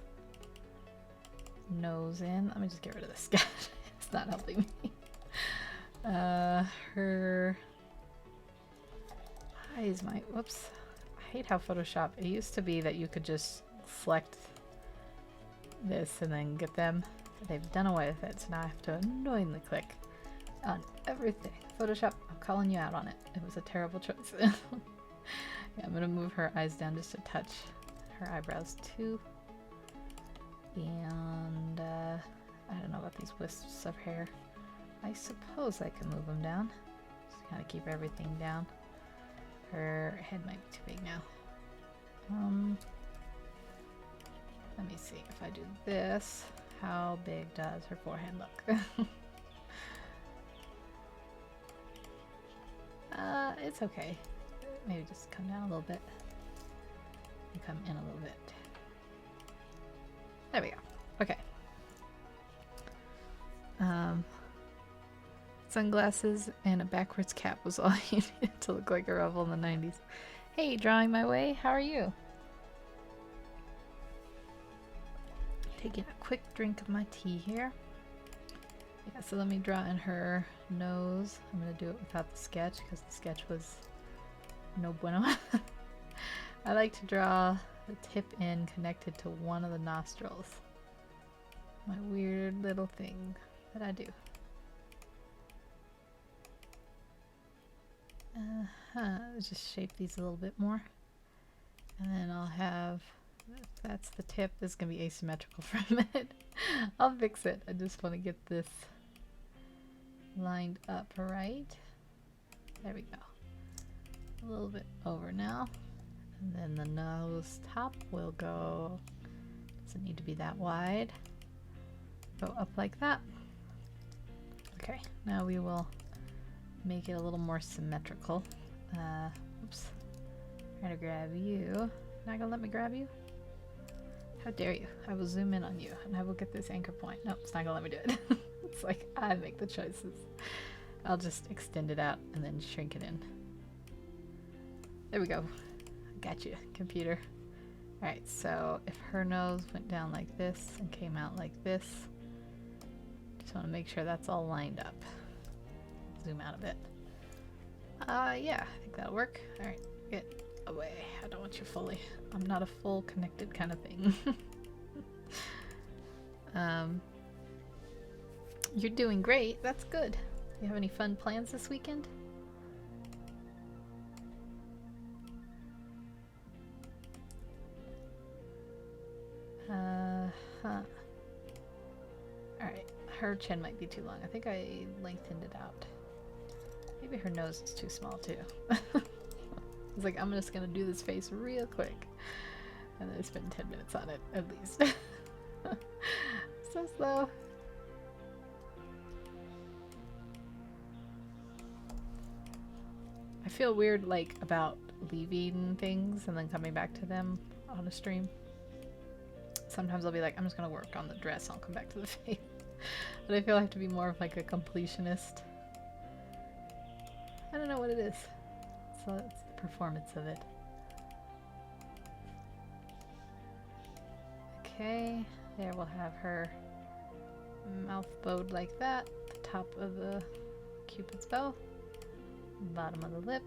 nose in. Let me just get rid of this guy. It's not helping me. Her eyes might, whoops. I hate how Photoshop, it used to be that you could just select this and then get them. They've done away with it, so now I have to annoyingly click on everything. Photoshop, I'm calling you out on it. It was a terrible choice. Yeah, I'm gonna move her eyes down just a touch her eyebrows too. And I don't know about these wisps of hair. I suppose I can move them down. Just kind of keep everything down. Her head might be too big now. Let me see if I do this. How big does her forehead look? It's okay. Maybe just come down a little bit. And come in a little bit. There we go. Okay. Sunglasses and a backwards cap was all you needed to look like a rebel in the 90s. Hey, drawing my way, how are you? Taking a quick drink of my tea here. Yeah, so let me draw in her nose. I'm gonna do it without the sketch because the sketch was no bueno. I like to draw the tip in connected to one of the nostrils. My weird little thing that I do. Let's just shape these a little bit more. And then I'll have, if that's the tip, this is going to be asymmetrical for a minute. I'll fix it. I just want to get this lined up right. There we go. A little bit over now. And then the nose top will go, doesn't need to be that wide. Go up like that. Okay, now we will make it a little more symmetrical. Oops. Trying to grab you. Not gonna let me grab you? How dare you? I will zoom in on you and I will get this anchor point. Nope, it's not gonna let me do it. It's like I make the choices. I'll just extend it out and then shrink it in. There we go. Got you, computer. Alright, so if her nose went down like this and came out like this, just want to make sure that's all lined up. Zoom out a bit. Yeah, I think that'll work. Alright, get away. I don't want you fully. I'm not a full connected kind of thing. You're doing great. That's good. You have any fun plans this weekend? Alright, her chin might be too long. I think I lengthened it out. Maybe her nose is too small too. It's like, I'm just gonna do this face real quick. And then I spend 10 minutes on it, at least. So slow. I feel weird, like, about leaving things and then coming back to them on a stream. Sometimes I'll be like, I'm just gonna work on the dress and I'll come back to the face. But I feel I have to be more of like a completionist. I don't know what it is. So it's the performance of it. Okay, there we'll have her mouth bowed like that. The top of the Cupid's bow. Bottom of the lip.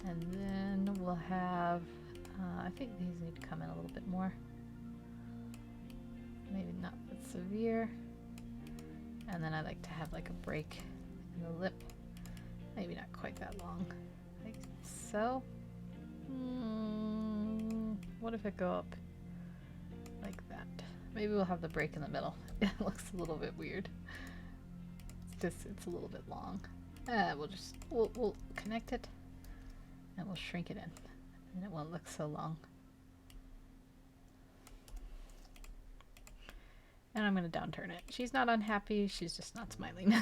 And then we'll have, I think these need to come in a little bit more. Maybe not that severe. And then I like to have like a break in the lip. Maybe not quite that long. Like so. What if I go up like that? Maybe we'll have the break in the middle. It looks a little bit weird. It's a little bit long. We'll connect it and we'll shrink it in and it won't look so long. And I'm gonna downturn it. She's not unhappy, she's just not smiling.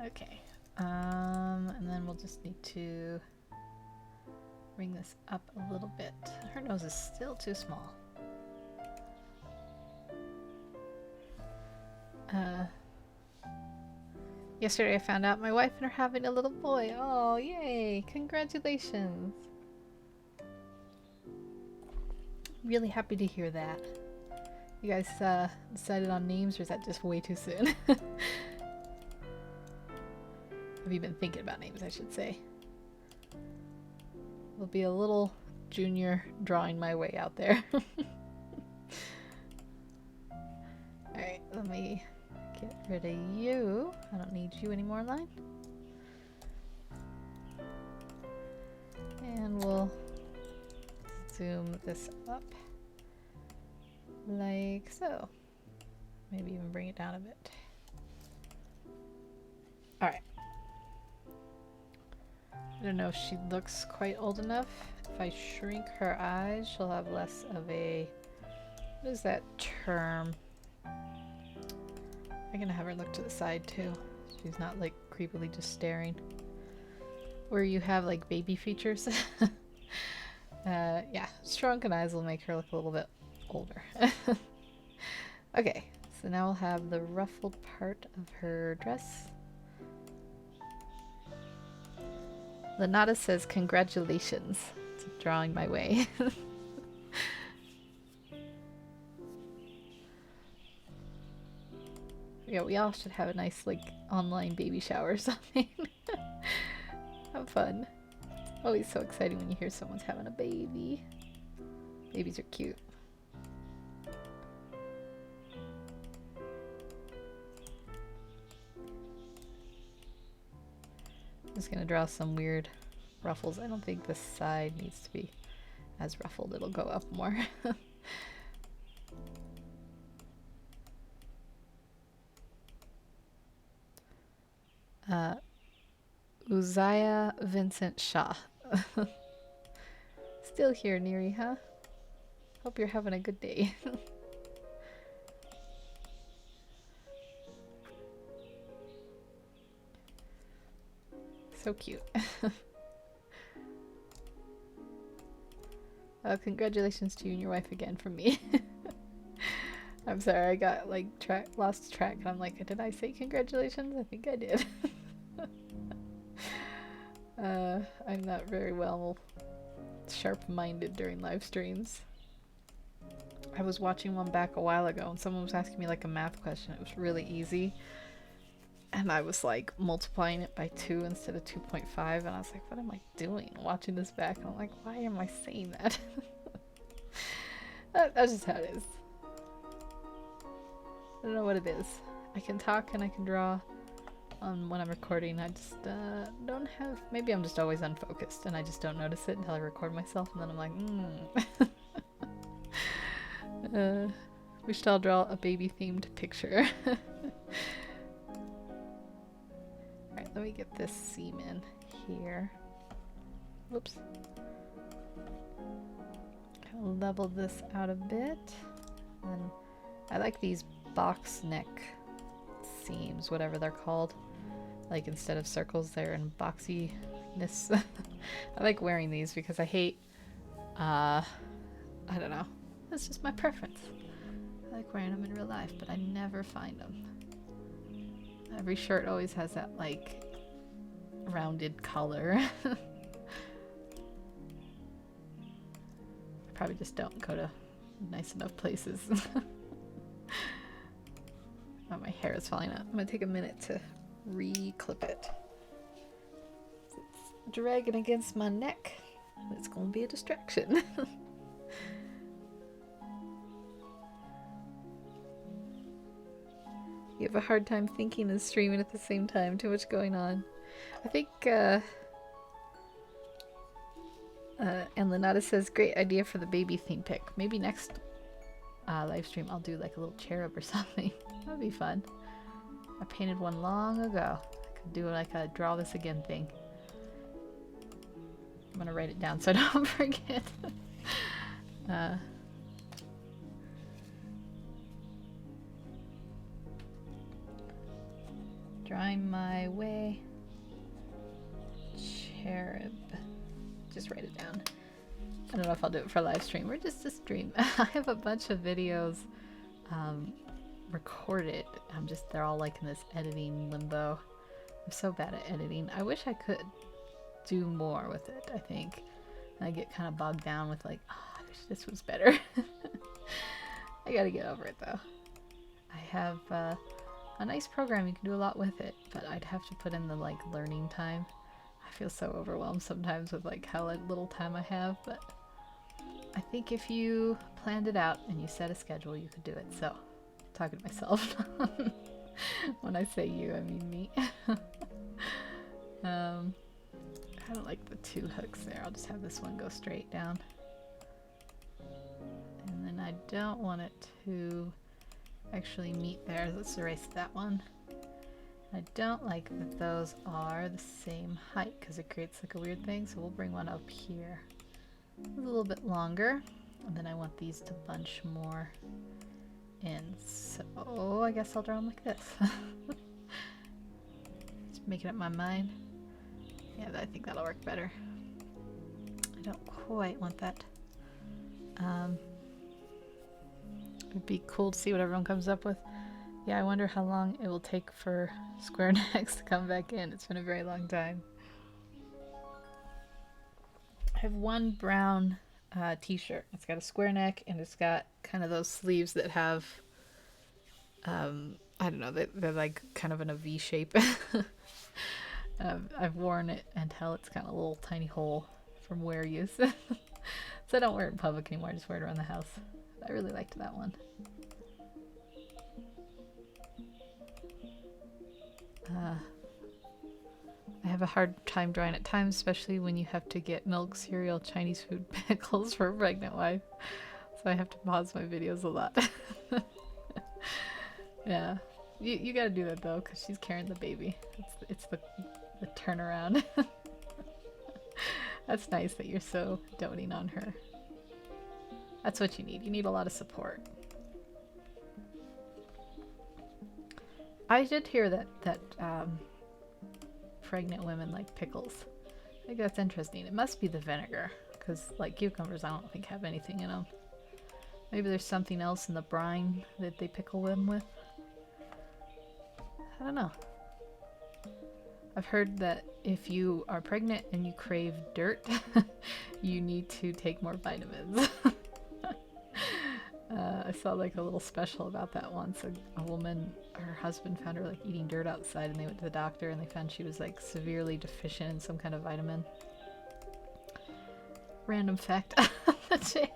Okay, and then we'll just need to bring this up a little bit. Her nose is still too small. Yesterday I found out my wife and her having a little boy. Oh, yay! Congratulations! Really happy to hear that. You guys decided on names, or is that just way too soon? Have you been thinking about names, I should say? Will be a little junior drawing my way out there. Alright, let me get rid of you. I don't need you anymore, line. then we'll zoom this up like so. Maybe even bring it down a bit. Alright. I don't know if she looks quite old enough. If I shrink her eyes, she'll have less of a... what is that term? I'm gonna have her look to the side too. She's not like creepily just staring. Where you have like baby features. Yeah, shrunken eyes will make her look a little bit older. Okay, so now we'll have the ruffled part of her dress. Lenata says congratulations. It's drawing my way. Yeah, we all should have a nice like online baby shower or something. Have fun. Always so exciting when you hear someone's having a baby. Babies are cute. I'm just gonna draw some weird ruffles. I don't think this side needs to be as ruffled. It'll go up more. Uzziah Vincent Shaw. Still here, Neri, huh? Hope you're having a good day. So cute. Congratulations to you and your wife again from me. I'm sorry, I got like lost track and I'm like, did I say congratulations? I think I did. I'm not very well sharp-minded during live streams. I was watching one back a while ago and someone was asking me like a math question. It was really easy. And I was like multiplying it by 2 instead of 2.5 and I was like, what am I doing? Watching this back and I'm like, why am I saying that? That's just how it is. I don't know what it is. I can talk and I can draw when I'm recording. I just don't have... maybe I'm just always unfocused and I just don't notice it until I record myself and then I'm like, we should all draw a baby-themed picture. Alright, let me get this seam in here. Whoops. I'll level this out a bit. And I like these box neck seams, whatever they're called. Like instead of circles, they're in boxiness. I like wearing these because I hate, I don't know. That's just my preference. I like wearing them in real life, but I never find them. Every shirt always has that like rounded collar. I probably just don't go to nice enough places. Oh, my hair is falling out. I'm gonna take a minute to re-clip it. It's dragging against my neck. It's gonna be a distraction. You have a hard time thinking and streaming at the same time. Too much going on. I think, and Lenata says, great idea for the baby theme pick. Maybe next live stream I'll do like a little cherub or something. That'd be fun. I painted one long ago. I could do like a draw this again thing. I'm gonna write it down so I don't forget. Drawing my way. Cherub. Just write it down. I don't know if I'll do it for live stream or just a stream. I have a bunch of videos recorded. They're all like in this editing limbo. I'm so bad at editing. I wish I could do more with it, I think. And I get kind of bogged down with like, oh, I wish this was better. I gotta get over it though. I have a nice program, you can do a lot with it, but I'd have to put in the like learning time. I feel so overwhelmed sometimes with like how little time I have, but I think if you planned it out and you set a schedule, you could do it. So, talking to myself. When I say you, I mean me. I don't like the two hooks there. I'll just have this one go straight down. And then I don't want it to actually meet there. Let's erase that one. I don't like that those are the same height because it creates like a weird thing. So we'll bring one up here. A little bit longer. And then I want these to bunch more in. So I guess I'll draw them like this. Just making up my mind. Yeah, I think that'll work better. I don't quite want that. It'd be cool to see what everyone comes up with. Yeah, I wonder how long it will take for square necks to come back in. It's been a very long time. I have one brown t-shirt. It's got a square neck and it's got kind of those sleeves that have, I don't know, they're like kind of in a V shape. I've worn it until it's got a little tiny hole from wear use. So I don't wear it in public anymore, I just wear it around the house. I really liked that one. I have a hard time drawing at times, especially when you have to get milk, cereal, Chinese food, pickles for a pregnant wife. So I have to pause my videos a lot. Yeah, you gotta do that though, because she's carrying the baby. It's the turnaround. That's nice that you're so doting on her. That's what you need. You need a lot of support. I did hear that pregnant women like pickles. I think that's interesting. It must be the vinegar, because like cucumbers I don't think have anything in them. Maybe there's something else in the brine that they pickle them with. I don't know. I've heard that if you are pregnant and you crave dirt, you need to take more vitamins. I saw like a little special about that once. A woman, her husband found her like eating dirt outside, and they went to the doctor and they found she was like severely deficient in some kind of vitamin. Random fact on the day.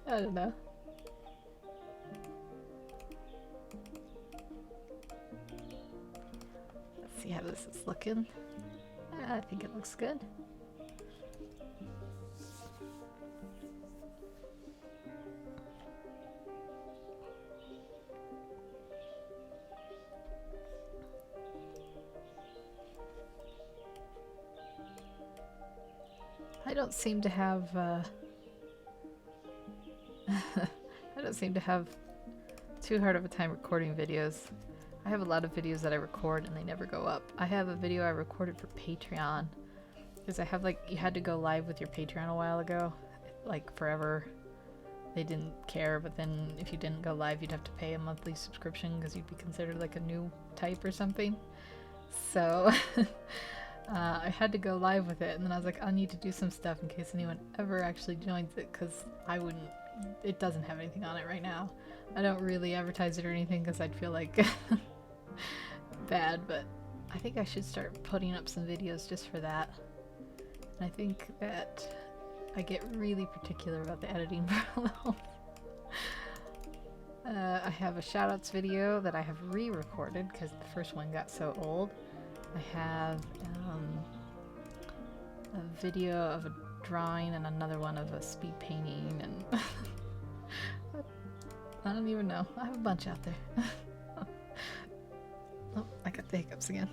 I don't know. Let's see how this is looking. I think it looks good. I don't seem to have I don't seem to have too hard of a time recording videos. I have a lot of videos that I record and they never go up. I have a video I recorded for Patreon because I have like, you had to go live with your Patreon a while ago, like forever. They didn't care, but then if you didn't go live you'd have to pay a monthly subscription because you'd be considered like a new type or something. So I had to go live with it, and then I was like, I need to do some stuff in case anyone ever actually joins it, because I wouldn't, it doesn't have anything on it right now. I don't really advertise it or anything because I'd feel like bad, but I think I should start putting up some videos just for that. And I think that I get really particular about the editing parallels. I have a shoutouts video that I have re-recorded because the first one got so old. I have a video of a drawing and another one of a speed painting, and I don't even know. I have a bunch out there. Oh, I got the hiccups again.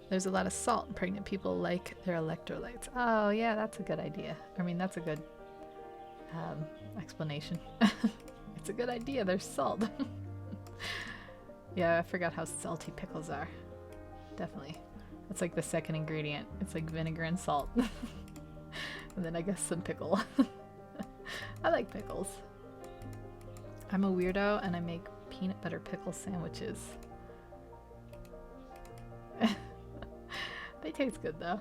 There's a lot of salt, and pregnant people like their electrolytes. Oh yeah, that's a good idea. I mean, that's a good explanation. It's a good idea, there's salt. Yeah, I forgot how salty pickles are. Definitely. That's like the second ingredient. It's like vinegar and salt. And then I guess some pickle. I like pickles. I'm a weirdo and I make peanut butter pickle sandwiches. They taste good though.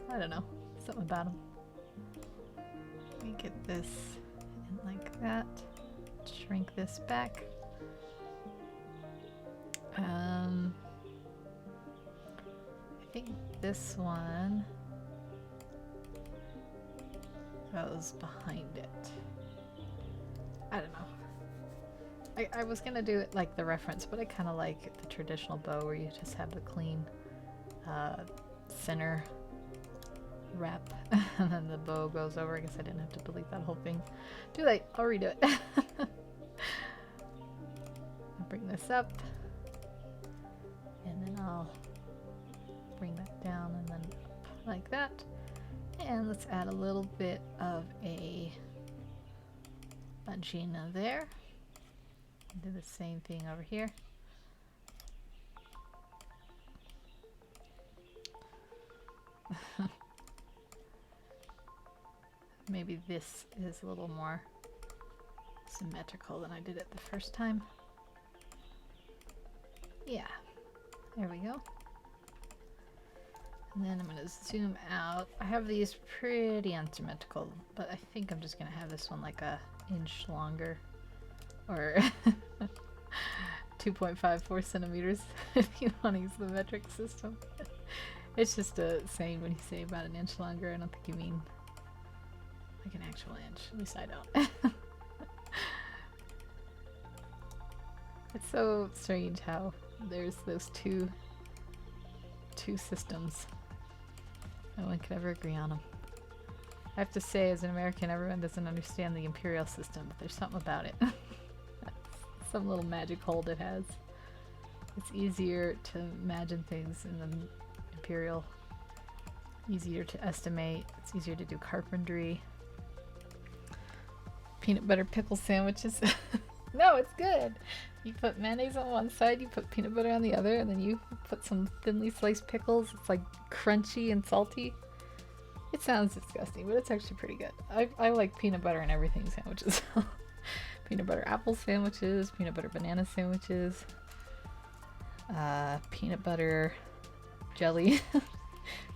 I don't know. Something about them. Let me get this in like that. Shrink this back. I think this one goes behind it. I don't know. I was gonna do it like the reference, but I kind of like the traditional bow where you just have the clean center wrap, and then the bow goes over. I guess I didn't have to delete that whole thing. Too late, I'll redo it. I'll bring this up, and then I'll bring that down and then up like that. And let's add a little bit of a bunching there. Do the same thing over here. Maybe this is a little more symmetrical than I did it the first time. Yeah, there we go. And then I'm going to zoom out. I have these pretty unsymmetrical, but I think I'm just going to have this one like a inch longer, or 2.54 centimeters if you want to use the metric system. It's just a saying when you say about an inch longer. I don't think you mean like an actual inch. At least I don't. It's so strange how there's those two systems. No one could ever agree on them. I have to say, as an American, everyone doesn't understand the imperial system, but there's something about it. Some little magic hold it has. It's easier to imagine things in the imperial. Easier to estimate. It's easier to do carpentry. Peanut butter pickle sandwiches. No, it's good. You put mayonnaise on one side, you put peanut butter on the other, and then you put some thinly sliced pickles. It's like crunchy and salty. It sounds disgusting, but it's actually pretty good. I like peanut butter and everything sandwiches. Peanut butter apple sandwiches, peanut butter banana sandwiches, peanut butter jelly,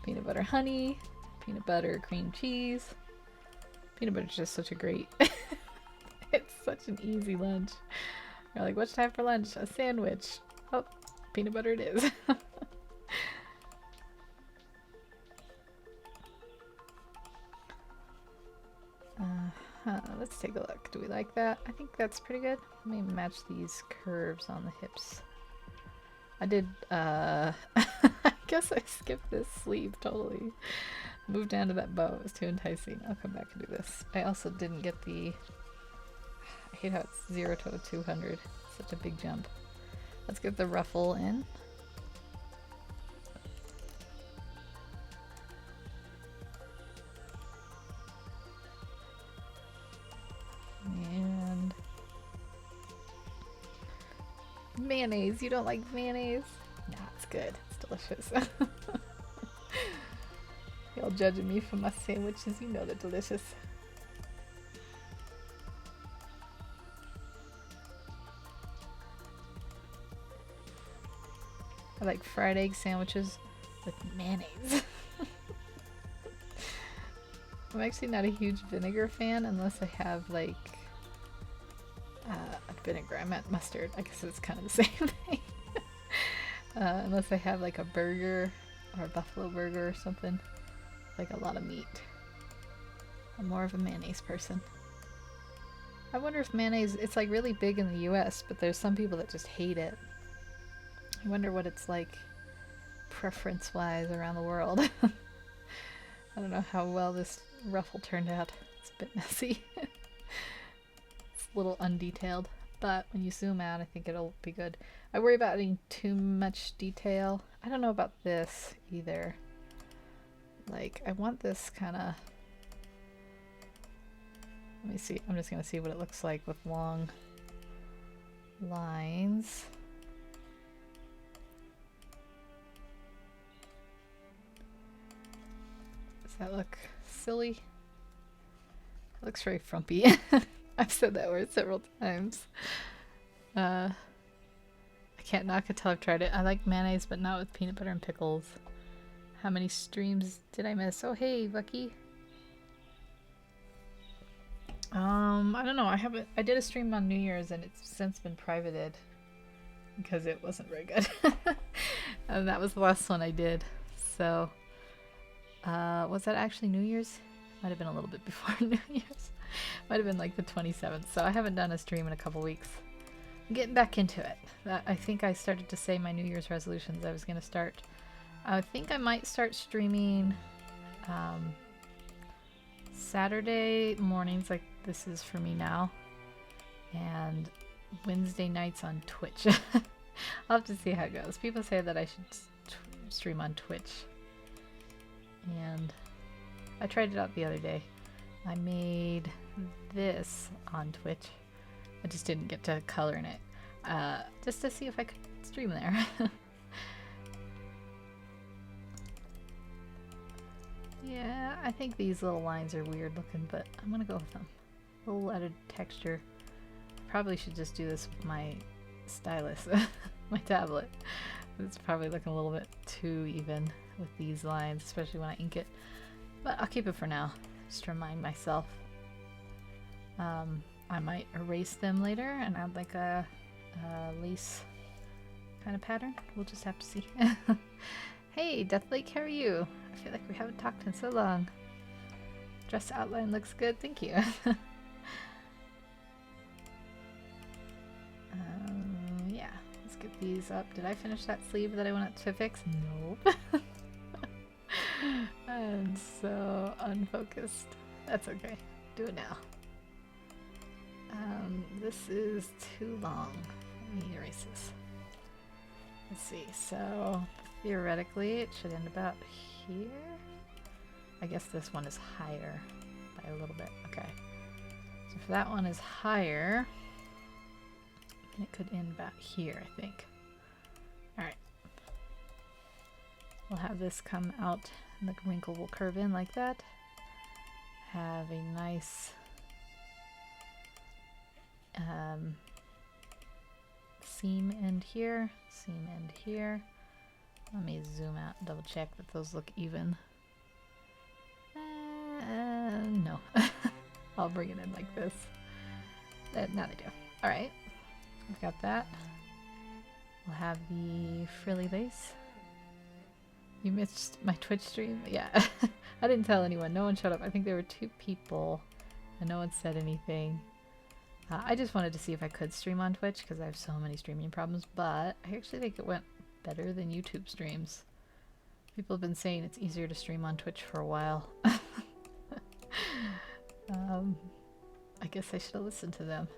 peanut butter honey, peanut butter cream cheese. Peanut butter is just such a great... It's such an easy lunch. You're like, what's time for lunch? A sandwich. Oh, peanut butter it is. Let's take a look. Do we like that? I think that's pretty good. Let me match these curves on the hips. I did, I guess I skipped this sleeve totally. Moved down to that bow. It was too enticing. I'll come back and do this. I also didn't get the... I hate how it's 0 to 200. Such a big jump. Let's get the ruffle in. And mayonnaise. You don't like mayonnaise? Nah, it's good. It's delicious. Y'all judging me for my sandwiches. You know they're delicious. I like fried egg sandwiches with mayonnaise. I'm actually not a huge vinegar fan unless I have like vinegar. I meant mustard. I guess it's kind of the same thing. Unless I have like a burger or a buffalo burger or something. Like a lot of meat. I'm more of a mayonnaise person. I wonder if mayonnaise, it's like really big in the US, but there's some people that just hate it. I wonder what it's like preference-wise around the world. I don't know how well this ruffle turned out. It's a bit messy. It's a little undetailed, but when you zoom out, I think it'll be good. I worry about adding too much detail. I don't know about this either. Like, I want this kind of... Let me see. I'm just going to see what it looks like with long lines. Does that look silly? It looks very frumpy. I've said that word several times. I can't knock it till I've tried it. I like mayonnaise, but not with peanut butter and pickles. How many streams did I miss? Oh, hey, Bucky. I don't know. I did a stream on New Year's and it's since been privated because it wasn't very good. And that was the last one I did. So, was that actually New Year's? Might have been a little bit before New Year's. Might have been like the 27th. So I haven't done a stream in a couple weeks. I'm getting back into it. I think I started to say my New Year's resolutions. I was going to start I think I might start streaming Saturday mornings, like this is for me now, and Wednesday nights on Twitch. I'll have to see how it goes. People say that I should stream on Twitch, and I tried it out the other day. I made this on Twitch. I just didn't get to color in it, just to see if I could stream there. Yeah, I think these little lines are weird looking, but I'm gonna go with them. A little added texture. Probably should just do this with my stylus, my tablet. It's probably looking a little bit too even with these lines, especially when I ink it. But I'll keep it for now, just to remind myself. I might erase them later and add like a lace kind of pattern. We'll just have to see. Hey, Deathlake, how are you? I feel like we haven't talked in so long. Dress outline looks good, thank you. Yeah, let's get these up. Did I finish that sleeve that I wanted to fix? Nope. I'm so unfocused. That's okay. Do it now. This is too long. Let me erase this. Let's see, so theoretically it should end about here. I guess this one is higher by a little bit. Okay. So if that one is higher, then it could end about here, I think. Alright. We'll have this come out and the wrinkle will curve in like that. Have a nice seam end here, seam end here. Let me zoom out and double check that those look even. No. I'll bring it in like this. Now they do. Alright. We've got that. We'll have the frilly lace. You missed my Twitch stream? Yeah. I didn't tell anyone. No one showed up. I think there were 2 people and no one said anything. I just wanted to see if I could stream on Twitch because I have so many streaming problems, but I actually think it went better than YouTube streams. People have been saying it's easier to stream on Twitch for a while. I guess I should have listened to them.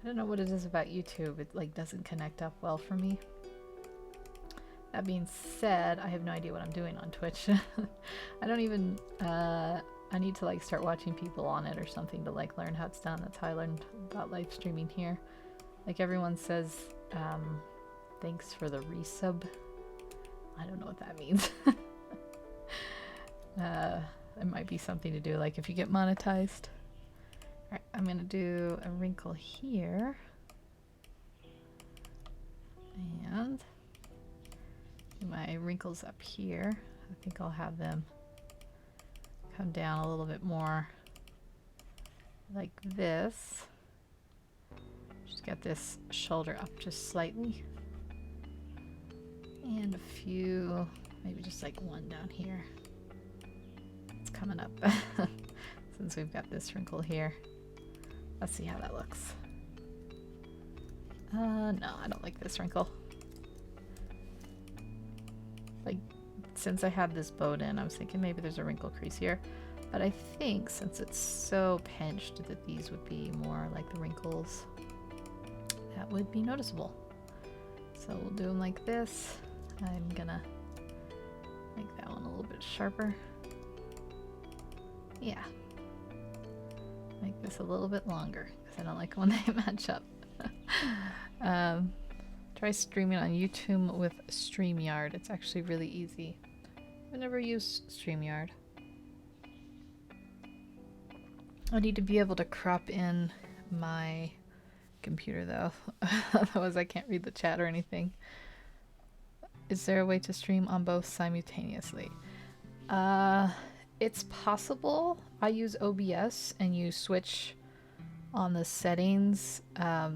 I don't know what it is about YouTube. It like doesn't connect up well for me. That being said, I have no idea what I'm doing on Twitch. I don't even I need to like start watching people on it or something to like learn how it's done. That's how I learned about live streaming here. Like everyone says, thanks for the resub. I don't know what that means. It might be something to do like if you get monetized. Alright, I'm gonna do a wrinkle here. And do my wrinkles up here. I think I'll have them come down a little bit more like this. Just get this shoulder up just slightly. And a few, maybe just like one down here. It's coming up since we've got this wrinkle here. Let's see how that looks. No, I don't like this wrinkle. Like, since I had this bowed in, I was thinking maybe there's a wrinkle crease here. But I think since it's so pinched that these would be more like the wrinkles that would be noticeable. So we'll do them like this. I'm gonna make that one a little bit sharper. Yeah. Make this a little bit longer because I don't like when they match up. Try streaming on YouTube with StreamYard. It's actually really easy. I've never used StreamYard. I need to be able to crop in my computer though. Otherwise I can't read the chat or anything. Is there a way to stream on both simultaneously? It's possible. I use OBS and you switch on the settings.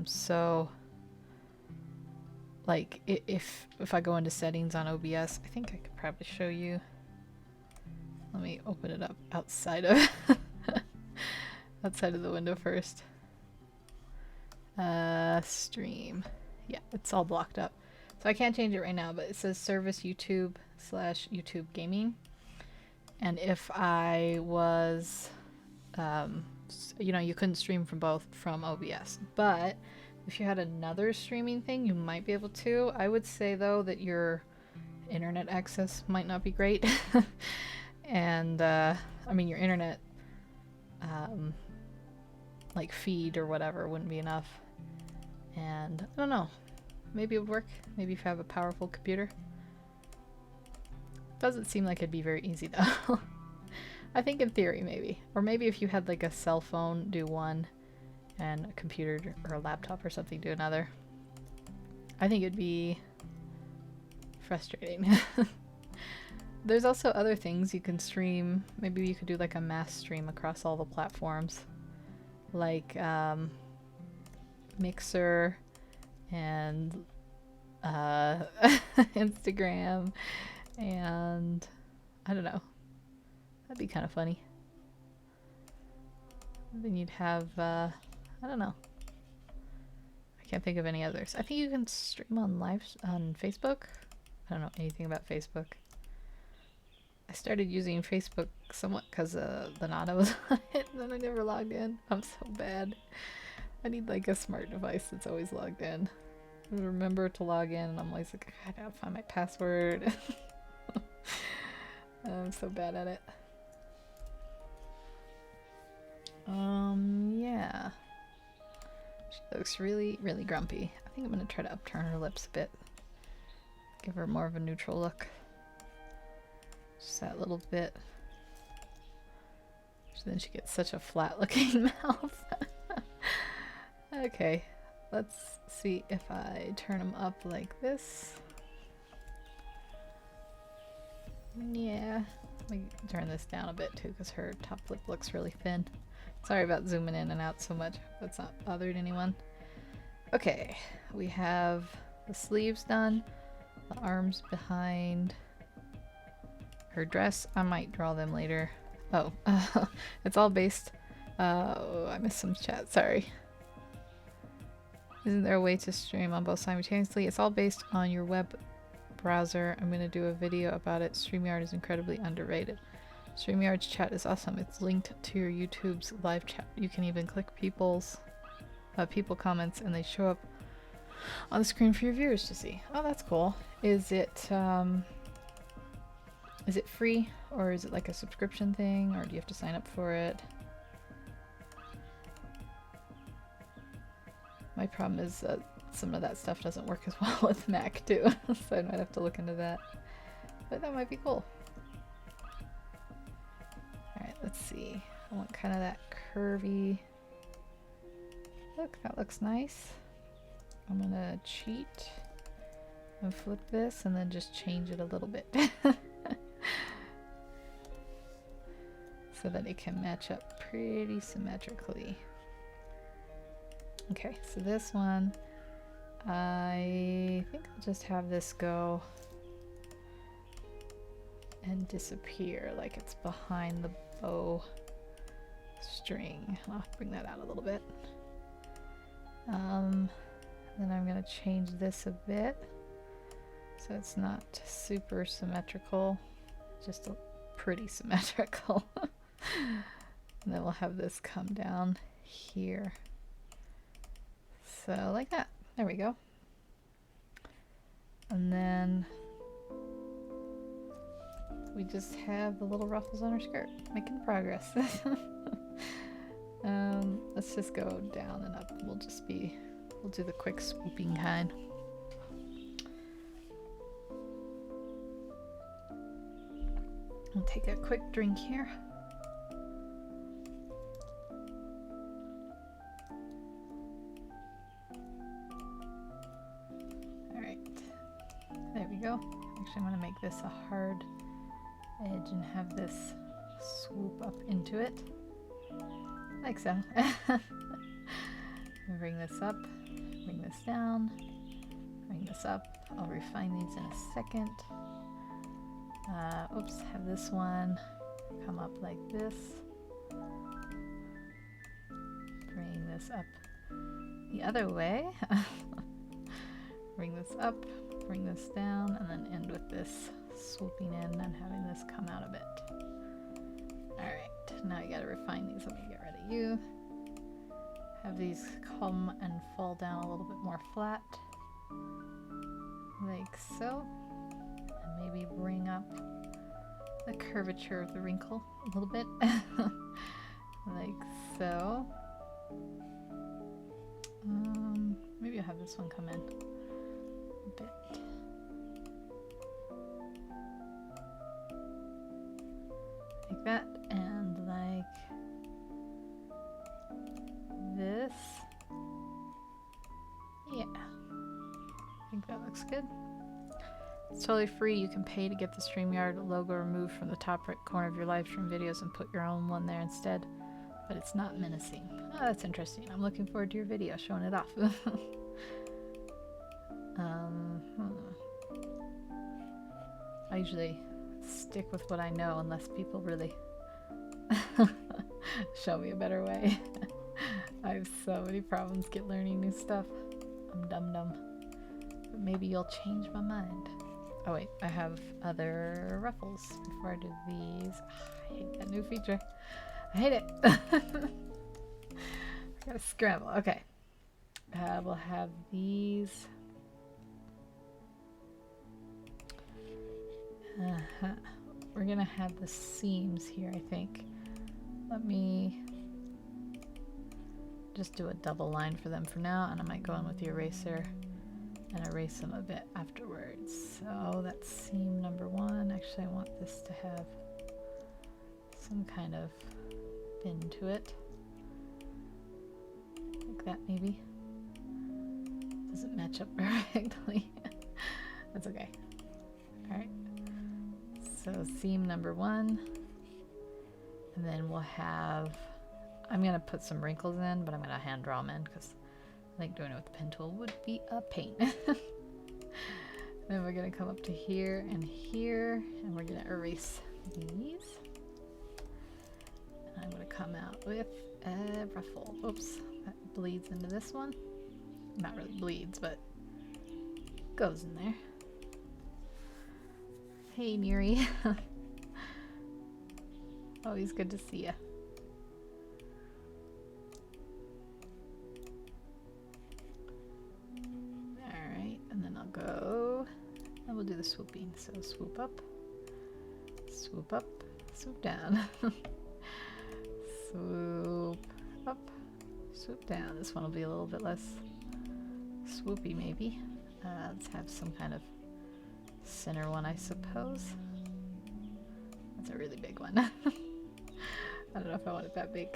So like if I go into settings on OBS, I think I could probably show you. Let me open it up outside of outside of the window first. Stream. Yeah, it's all blocked up. So I can't change it right now, but it says service YouTube / YouTube gaming. And if I was, you know, you couldn't stream from both from OBS. But if you had another streaming thing, you might be able to. I would say, though, that your internet access might not be great. And, I mean, your internet, like, feed or whatever wouldn't be enough. And, I don't know. Maybe it would work. Maybe if you have a powerful computer. Doesn't seem like it'd be very easy, though. I think in theory, maybe. Or maybe if you had, like, a cell phone, do one, and a computer or a laptop or something, do another. I think it'd be frustrating. There's also other things you can stream. Maybe you could do, like, a mass stream across all the platforms. Like, Mixer and Instagram, and I don't know. That'd be kind of funny. Then you'd have, I don't know. I can't think of any others. I think you can stream on Facebook. I don't know anything about Facebook. I started using Facebook somewhat because Lanada was on it, and then I never logged in. I'm so bad. I need like a smart device that's always logged in. I remember to log in, and I'm always like, I gotta find my password. I'm so bad at it. Yeah. She looks really, really grumpy. I think I'm gonna try to upturn her lips a bit. Give her more of a neutral look. Just that little bit. So then she gets such a flat looking mouth. Okay, let's see if I turn them up like this. Yeah, let me turn this down a bit too because her top lip looks really thin. Sorry about zooming in and out so much. That's not bothered anyone. Okay, we have the sleeves done, the arms behind her dress. I might draw them later. Oh, it's all based. Oh, I missed some chat. Sorry. Isn't there a way to stream on both simultaneously? It's all based on your web browser. I'm going to do a video about it. StreamYard is incredibly underrated. StreamYard's chat is awesome. It's linked to your YouTube's live chat. You can even click people comments and they show up on the screen for your viewers to see. Oh, that's cool. Is it free, or is it like a subscription thing, or do you have to sign up for it? My problem is that some of that stuff doesn't work as well with Mac too, so I might have to look into that. But that might be cool. Alright, let's see. I want kind of that curvy look. That looks nice. I'm gonna cheat and flip this and then just change it a little bit. So that it can match up pretty symmetrically. Okay, so this one, I think I'll just have this go and disappear like it's behind the bow string. I'll bring that out a little bit. Then I'm gonna change this a bit so it's not super symmetrical, just pretty symmetrical. And then we'll have this come down here. So like that. There we go. And then we just have the little ruffles on her skirt. Making progress. Let's just go down and up. We'll do the quick swooping kind. I'll take a quick drink here. There we go. Actually, I'm going to make this a hard edge and have this swoop up into it. Like so. Bring this up, bring this down, bring this up. I'll refine these in a second. Oops, have this one come up like this. Bring this up the other way. Bring this up. bring this down and then end with this swooping in and having this come out a bit. Alright, now I gotta refine these. Let me get rid of you. Have these come and fall down a little bit more flat. Like so. And maybe bring up the curvature of the wrinkle a little bit. Like so. Maybe I'll have this one come in a bit. Like that, and like this. Yeah, I think that looks good. It's totally free. You can pay to get the StreamYard logo removed from the top right corner of your live stream videos and put your own one there instead. But it's not menacing. Oh, that's interesting. I'm looking forward to your video showing it off. I usually stick with what I know unless people really show me a better way. I have so many problems learning new stuff. I'm dumb. But maybe you'll change my mind. Oh wait, I have other ruffles before I do these. I hate that new feature. I hate it. I gotta scramble. Okay. We'll have these. We're gonna have the seams here, I think. Let me just do a double line for them for now, and I might go in with the eraser and erase them a bit afterwards. So that's seam number 1. Actually, I want this to have some kind of bend to it. Like that, maybe. Doesn't match up perfectly. That's okay. Alright. So seam number 1. And then we'll have... I'm going to put some wrinkles in, but I'm going to hand draw them in because I think doing it with the pen tool would be a pain. Then we're going to come up to here, and we're going to erase these. And I'm going to come out with a ruffle. Oops, that bleeds into this one. Not really bleeds, but goes in there. Hey, Neri. Always good to see ya. Alright, and then I'll go, and we'll do the swooping. So swoop up, swoop down. Swoop up, swoop down. This one will be a little bit less swoopy maybe. Let's have some kind of center one, I suppose. That's a really big one. I don't know if I want it that big.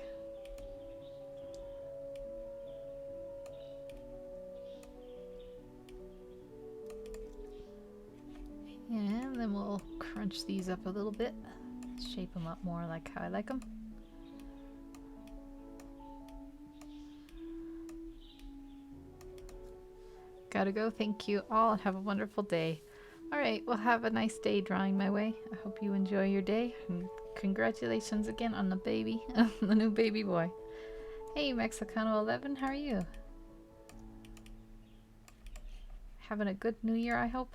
And then we'll crunch these up a little bit. Shape them up more like how I like them. Gotta go. Thank you all and have a wonderful day. Alright, well, have a nice day drawing my way. I hope you enjoy your day. And congratulations again on the baby, the new baby boy. Hey, Mexicano11, how are you? Having a good new year, I hope.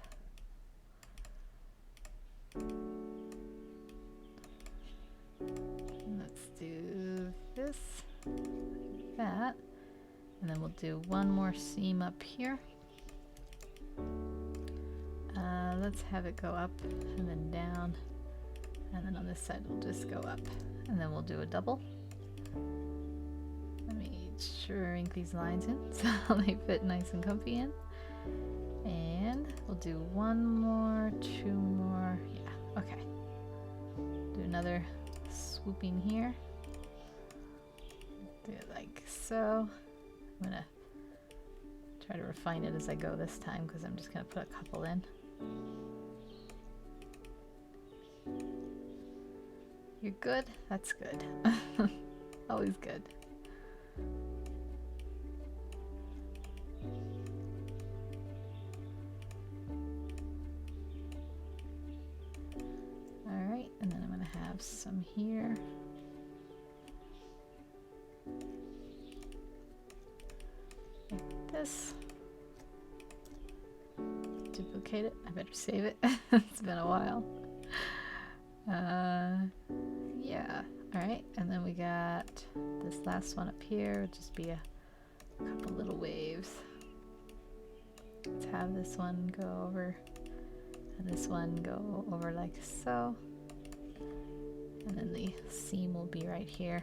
Let's do this, like that. And then we'll do one more seam up here. Let's have it go up and then down, and then on this side we'll just go up, and then we'll do a double. Let me shrink these lines in so they fit nice and comfy in, and we'll do one more, 2 more. Yeah, okay. Do another swooping here. Do it like so. I'm gonna try to refine it as I go this time because I'm just gonna put a couple in. You're good? That's good. Always good. Alright, and then I'm going to have some here. Like this. duplicate it. I better save it. It's been a while. Yeah. Alright, and then we got this last one up here. It'll just be a couple little waves. Let's have this one go over and this one go over like so. And then the seam will be right here.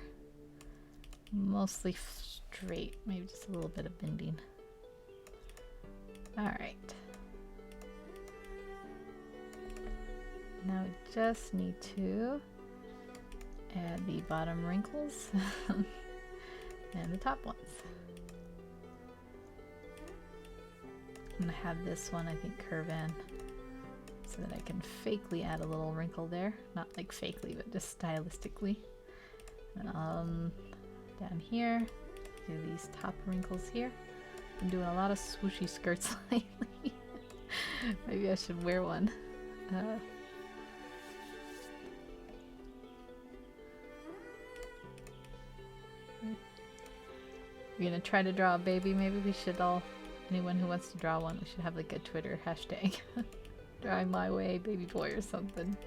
Mostly straight, maybe just a little bit of bending. Alright. Now we just need to add the bottom wrinkles and the top ones. I'm gonna have this one, I think, curve in so that I can fakely add a little wrinkle there. Not like fakely, but just stylistically. And down here, do these top wrinkles here. I'm doing a lot of swooshy skirts lately. Maybe I should wear one. We're gonna try to draw a baby. Maybe we should all, anyone who wants to draw one, we should have like a Twitter hashtag. Drawing my way, baby boy or something.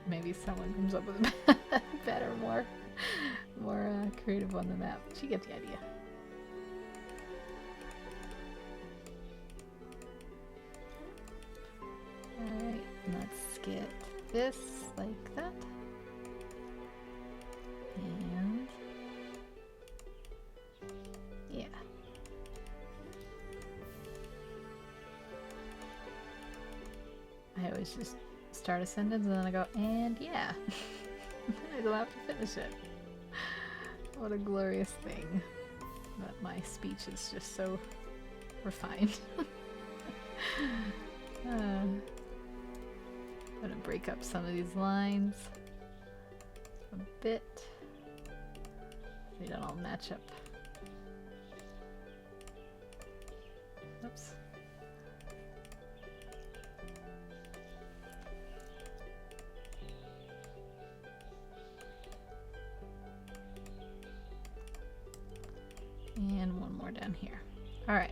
Maybe someone comes up with a better, more creative one than that. But you get the idea. Alright, let's get this like that. And yeah. I always just start a sentence and then I go, and yeah. I don't have to finish it. What a glorious thing. But my speech is just so refined. I'm gonna break up some of these lines a bit so they don't all match up. Oops. And one more down here. All right.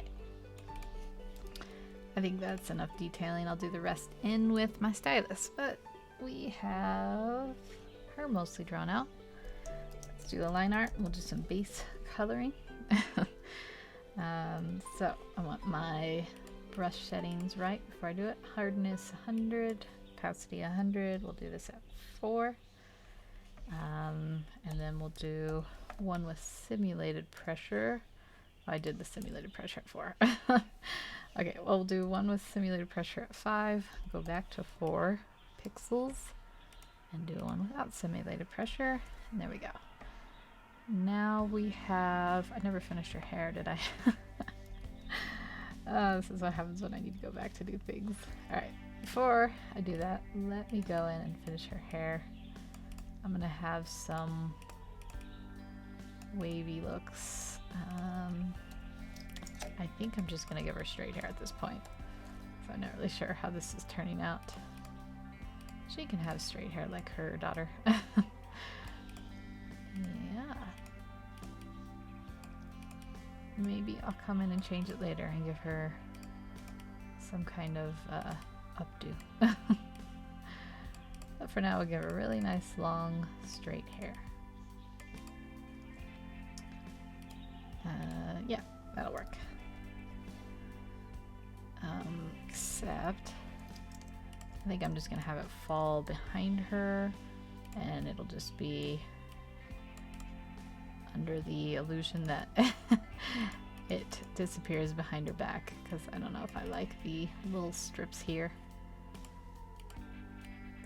I think that's enough detailing. I'll do the rest in with my stylus, but we have her mostly drawn out. Let's do the line art. We'll do some base coloring. So I want my brush settings right before I do it. Hardness 100, opacity 100. We'll do this at 4. And then we'll do one with simulated pressure. I did the simulated pressure at 4. Okay, well, we'll do one with simulated pressure at 5, go back to 4 pixels, and do one without simulated pressure, and there we go. Now we have, I never finished her hair, did I? This is what happens when I need to go back to do things. Alright, before I do that, let me go in and finish her hair. I'm gonna have some wavy looks. I think I'm just gonna give her straight hair at this point. So I'm not really sure how this is turning out. She can have straight hair like her daughter. Yeah. Maybe I'll come in and change it later and give her some kind of updo. But for now, we'll give her really nice, long, straight hair. Yeah, that'll work. Except I think I'm just gonna have it fall behind her and it'll just be under the illusion that it disappears behind her back, because I don't know if I like the little strips here,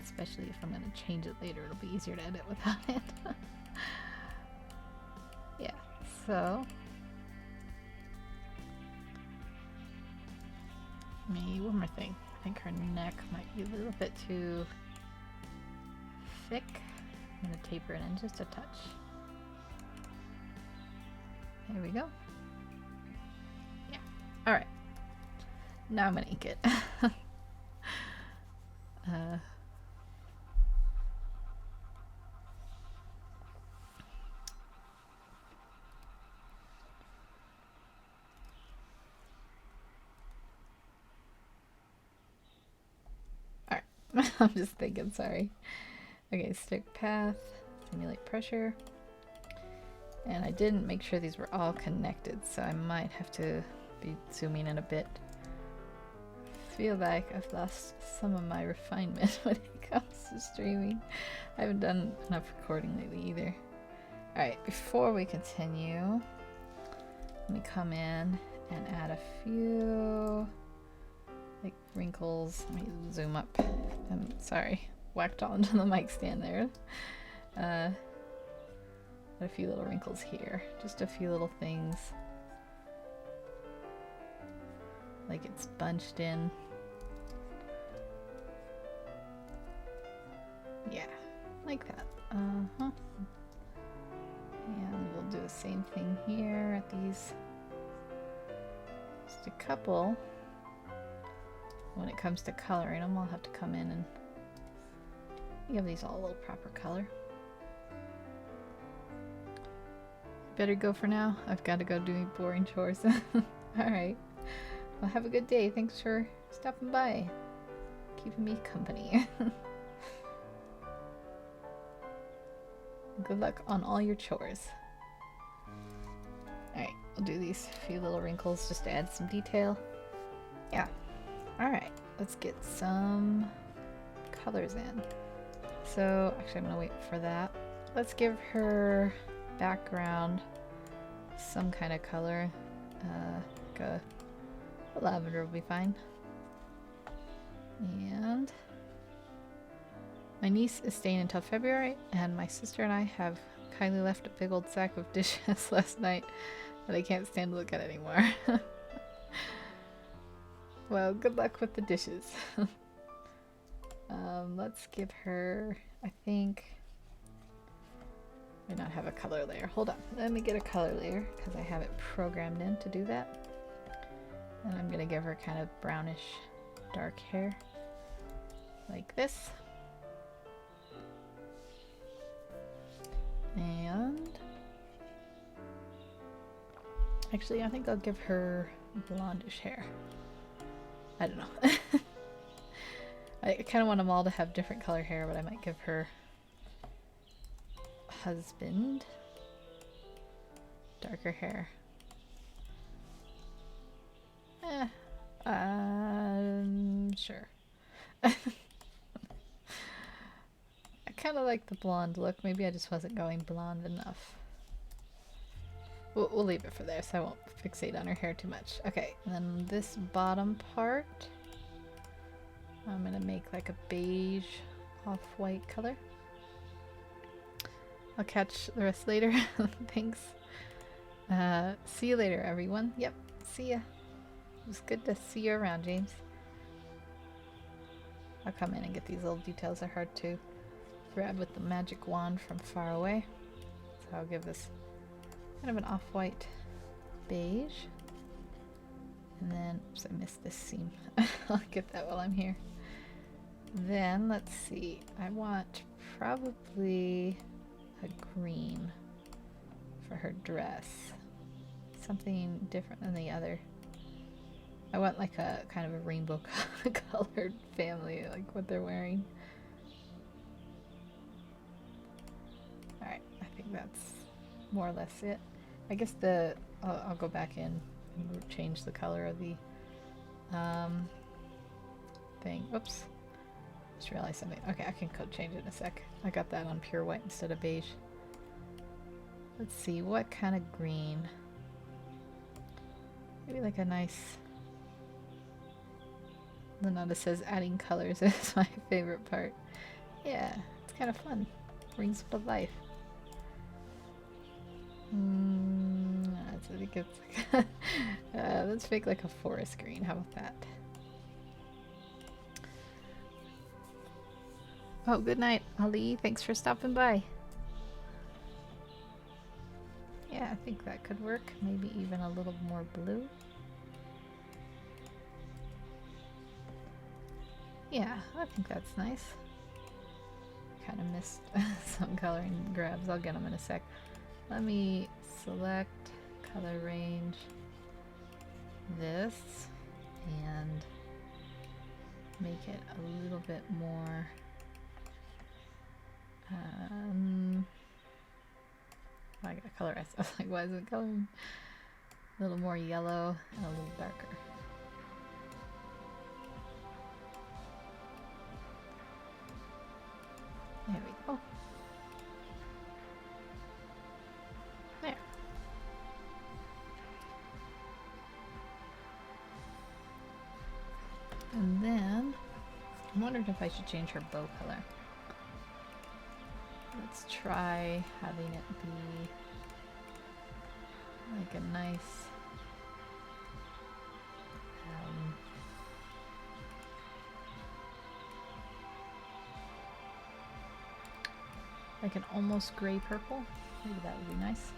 especially if I'm gonna change it later. It'll be easier to edit without it. Yeah, so maybe one more thing. I think her neck might be a little bit too thick. I'm gonna taper it in just a touch. There we go. Yeah. All right. Now I'm gonna ink it. I'm just thinking, sorry. Okay, stick path, simulate pressure. And I didn't make sure these were all connected, so I might have to be zooming in a bit. Feel like I've lost some of my refinement when it comes to streaming. I haven't done enough recording lately either. Alright, before we continue, let me come in and add a few like wrinkles. Let me zoom up. I'm sorry, whacked onto the mic stand there. A few little wrinkles here. Just a few little things. Like it's bunched in. Yeah, like that. Uh-huh. And we'll do the same thing here at these. Just a couple. When it comes to coloring them, I'll have to come in and give these all a little proper color. Better go for now. I've got to go do boring chores. Alright. Well, have a good day. Thanks for stopping by. Keeping me company. Good luck on all your chores. Alright, I'll do these few little wrinkles just to add some detail. Yeah. Alright, let's get some colors in. So, actually I'm gonna wait for that. Let's give her background some kind of color. Like a lavender will be fine. And my niece is staying until February, and my sister and I have kindly left a big old sack of dishes last night that I can't stand to look at anymore. Well, good luck with the dishes. Let's give her, I think, may not have a color layer. Hold on, let me get a color layer because I have it programmed in to do that. And I'm gonna give her kind of brownish dark hair like this. And actually I think I'll give her blondish hair. I don't know. I kind of want them all to have different color hair, but I might give her husband darker hair. Sure. I kind of like the blonde look. Maybe I just wasn't going blonde enough. We'll leave it for there, so I won't fixate on her hair too much. Okay, and then this bottom part, I'm gonna make like a beige off-white color. I'll catch the rest later. Thanks. See you later, everyone. Yep, see ya. It was good to see you around, James. I'll come in and get these little details. They're hard to grab with the magic wand from far away. So I'll give this kind of an off-white beige. And then, oops, I missed this seam. I'll get that while I'm here. Then, let's see. I want probably a green for her dress. Something different than the other. I want like a kind of a rainbow colored family, like what they're wearing. Alright, I think that's more or less it. I guess I'll go back in and change the color of the thing. Oops. Just realized something. Okay, I can code change it in a sec. I got that on pure white instead of beige. Let's see, what kind of green? Maybe like a nice... Lenata says adding colors is my favorite part. Yeah, it's kind of fun. Brings to life. I think it's like let's make like a forest green. How about that? Oh, good night, Ali. Thanks for stopping by. Yeah, I think that could work. Maybe even a little more blue. Yeah, I think that's nice. Kind of missed some coloring grabs. I'll get them in a sec. Let me select color range, this, and make it a little bit more I gotta colorize. I was like, why is it coloring? A little more yellow and a little darker. There we go. There. And then I'm wondering if I should change her bow color. Let's try having it be like a nice like an almost gray purple. Maybe that would be nice.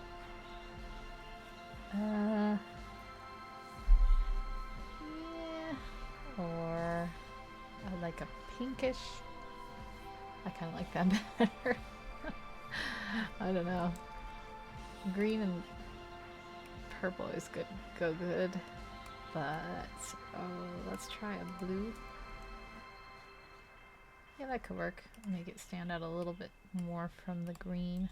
Yeah. Or like a pinkish. I kind of like that better. I don't know. Green and purple is good. Go good. But let's try a blue. Yeah, that could work. Make it stand out a little bit more from the green.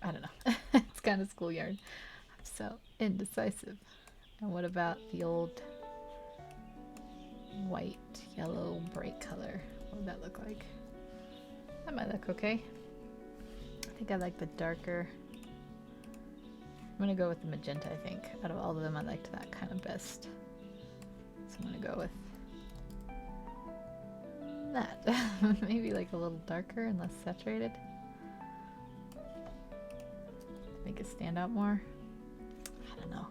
I don't know. It's kind of schoolyard. I'm so indecisive. And what about the old white, yellow, bright color? What would that look like? That might look okay. I think I like the darker. I'm gonna go with the magenta, I think. Out of all of them, I liked that kind of best. So I'm gonna go with that. Maybe like a little darker and less saturated. Make it stand out more. I don't know.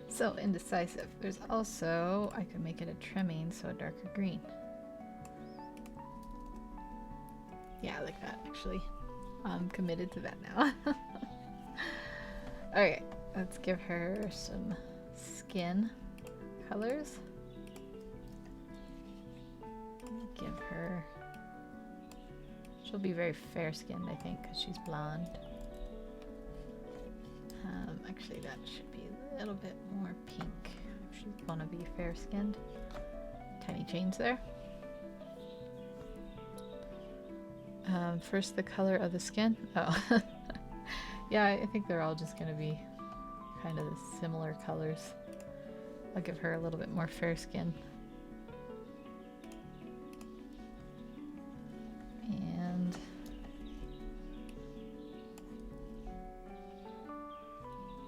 So indecisive. There's also, I could make it a trimming, so a darker green. Yeah, I like that actually. I'm committed to that now. Okay, let's give her some skin colors. Give her, she'll be very fair skinned, I think, because she's blonde. Actually, that should be a little bit more pink. She'd want to be fair skinned. Tiny change there. First, the color of the skin. Oh, yeah, I think they're all just going to be kind of similar colors. I'll give her a little bit more fair skin. And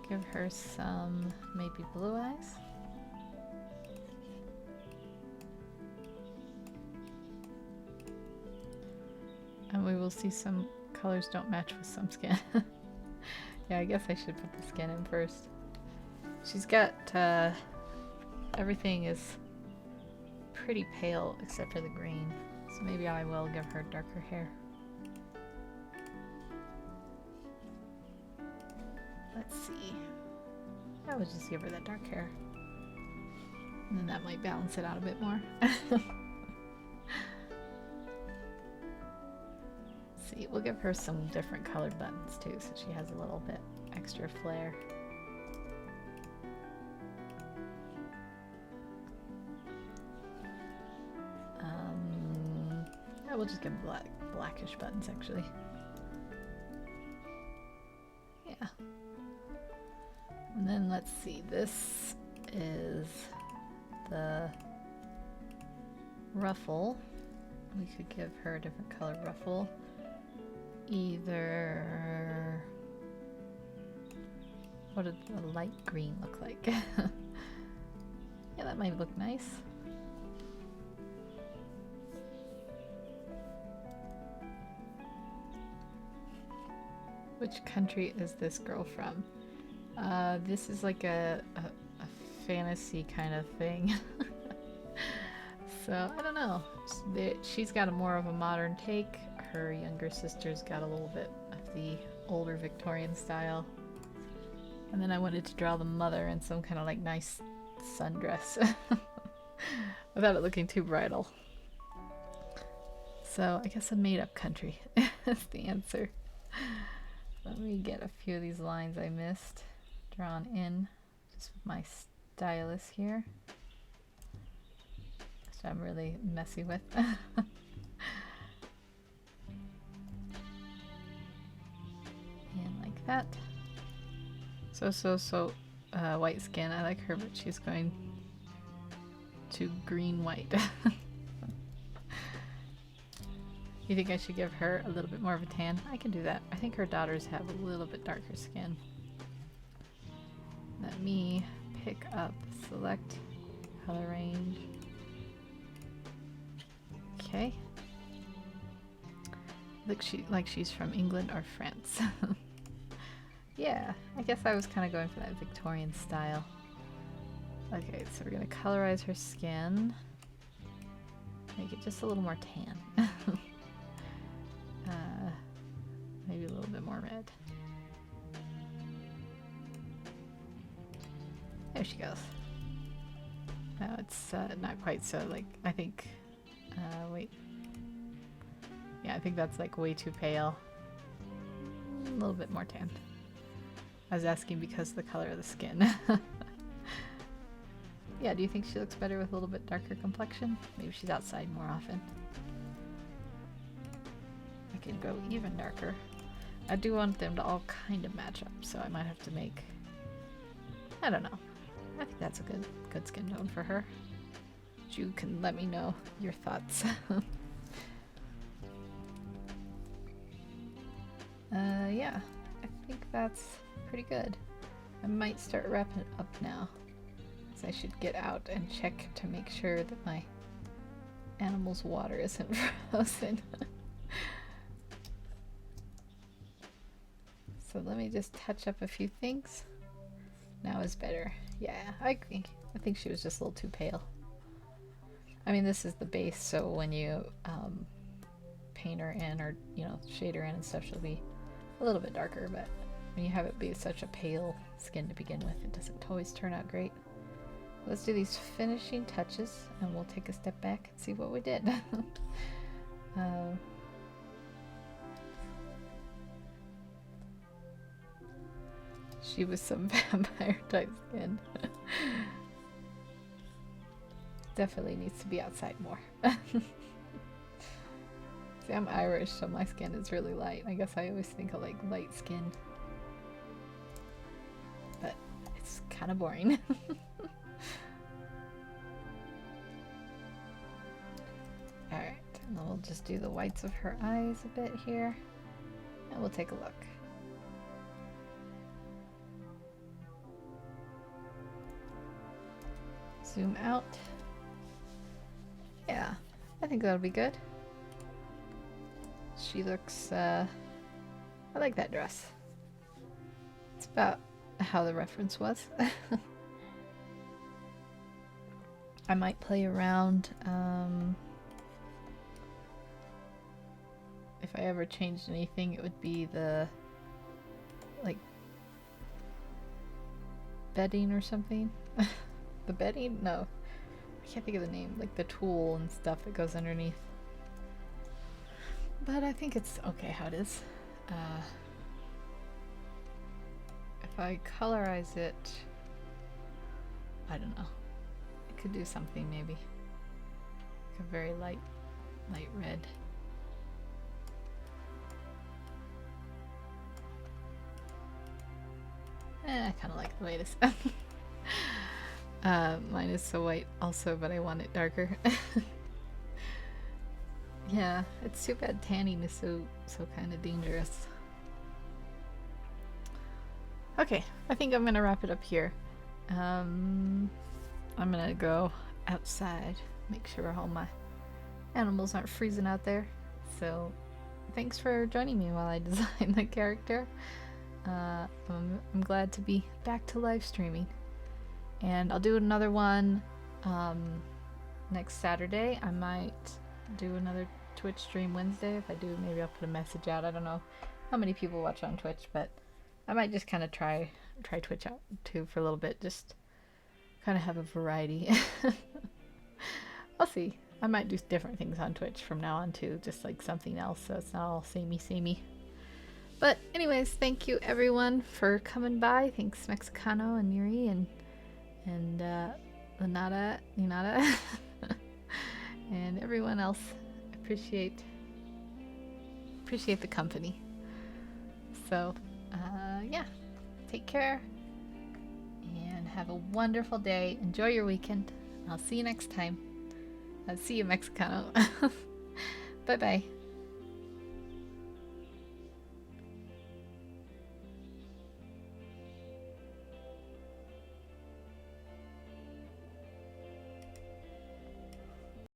give her some maybe blue eyes. And we will see some colors don't match with some skin. Yeah, I guess I should put the skin in first. She's got, everything is pretty pale except for the green. So maybe I will give her darker hair. Let's see. I would just give her that dark hair. And then that might balance it out a bit more. See, we'll give her some different colored buttons too, so she has a little bit extra flair. Yeah, we'll just give blackish buttons actually. Yeah. And then let's see, this is the ruffle. We could give her a different color ruffle. Either, what does the light green look like? Yeah, that might look nice. Which country is this girl from? This is like a fantasy kind of thing. So, I don't know. She's got a more of a modern take. Her younger sister's got a little bit of the older Victorian style. And then I wanted to draw the mother in some kind of like nice sundress without it looking too bridal. So I guess a made-up country is the answer. Let me get a few of these lines I missed drawn in just with my stylus here. So I'm really messy with. And like that. So white skin. I like her, but she's going to green white. You think I should give her a little bit more of a tan? I can do that. I think her daughters have a little bit darker skin. Let me pick up, select color range. Okay. Looks like she's from England or France. Yeah, I guess I was kind of going for that Victorian style. Okay, so we're gonna colorize her skin. Make it just a little more tan. Maybe a little bit more red. There she goes. No, it's not quite so, like, I think, wait. Yeah, I think that's like way too pale. A little bit more tan. I was asking because of the color of the skin. Yeah, do you think she looks better with a little bit darker complexion? Maybe she's outside more often. I could go even darker. I do want them to all kind of match up, so I might have to make... I don't know. I think that's a good skin tone for her. You can let me know your thoughts. Yeah, I think that's pretty good. I might start wrapping it up now. So I should get out and check to make sure that my animal's water isn't frozen. So let me just touch up a few things. Now is better. Yeah, I think she was just a little too pale. I mean, this is the base, so when you paint her in or, you know, shade her in and stuff, she'll be a little bit darker, but when you have it be such a pale skin to begin with, it doesn't always turn out great. Let's do these finishing touches and we'll take a step back and see what we did. She was some vampire type skin. Definitely needs to be outside more. See, I'm Irish, so my skin is really light. I guess I always think of like light skin. But it's kind of boring. Alright, and then we'll just do the whites of her eyes a bit here. And we'll take a look. Zoom out. Yeah, I think that'll be good. She looks, I like that dress. It's about how the reference was. I might play around, if I ever changed anything, it would be the, like, bedding or something. The bedding? No. I can't think of the name. Like the tool and stuff that goes underneath. But I think it's okay how it is. If I colorize it, I don't know. I could do something maybe. Like a very light red. I kind of like the way it is. Mine is so white also, but I want it darker. Yeah, it's too bad tanning is so kind of dangerous. Okay, I think I'm gonna wrap it up here. I'm gonna go outside, make sure all my animals aren't freezing out there. So thanks for joining me while I design the character. I'm glad to be back to live streaming. And I'll do another one next Saturday. I might do another Twitch stream Wednesday. If I do, maybe I'll put a message out. I don't know how many people watch on Twitch, but I might just kind of try Twitch out too for a little bit. Just kind of have a variety. I'll see. I might do different things on Twitch from now on too, just like something else, so it's not all samey. But anyways, thank you everyone for coming by. Thanks Mexicano and Yuri and and Lunata, and everyone else. Appreciate the company. So, yeah, take care and have a wonderful day. Enjoy your weekend. I'll see you next time. I'll see you, Mexicano. Bye bye.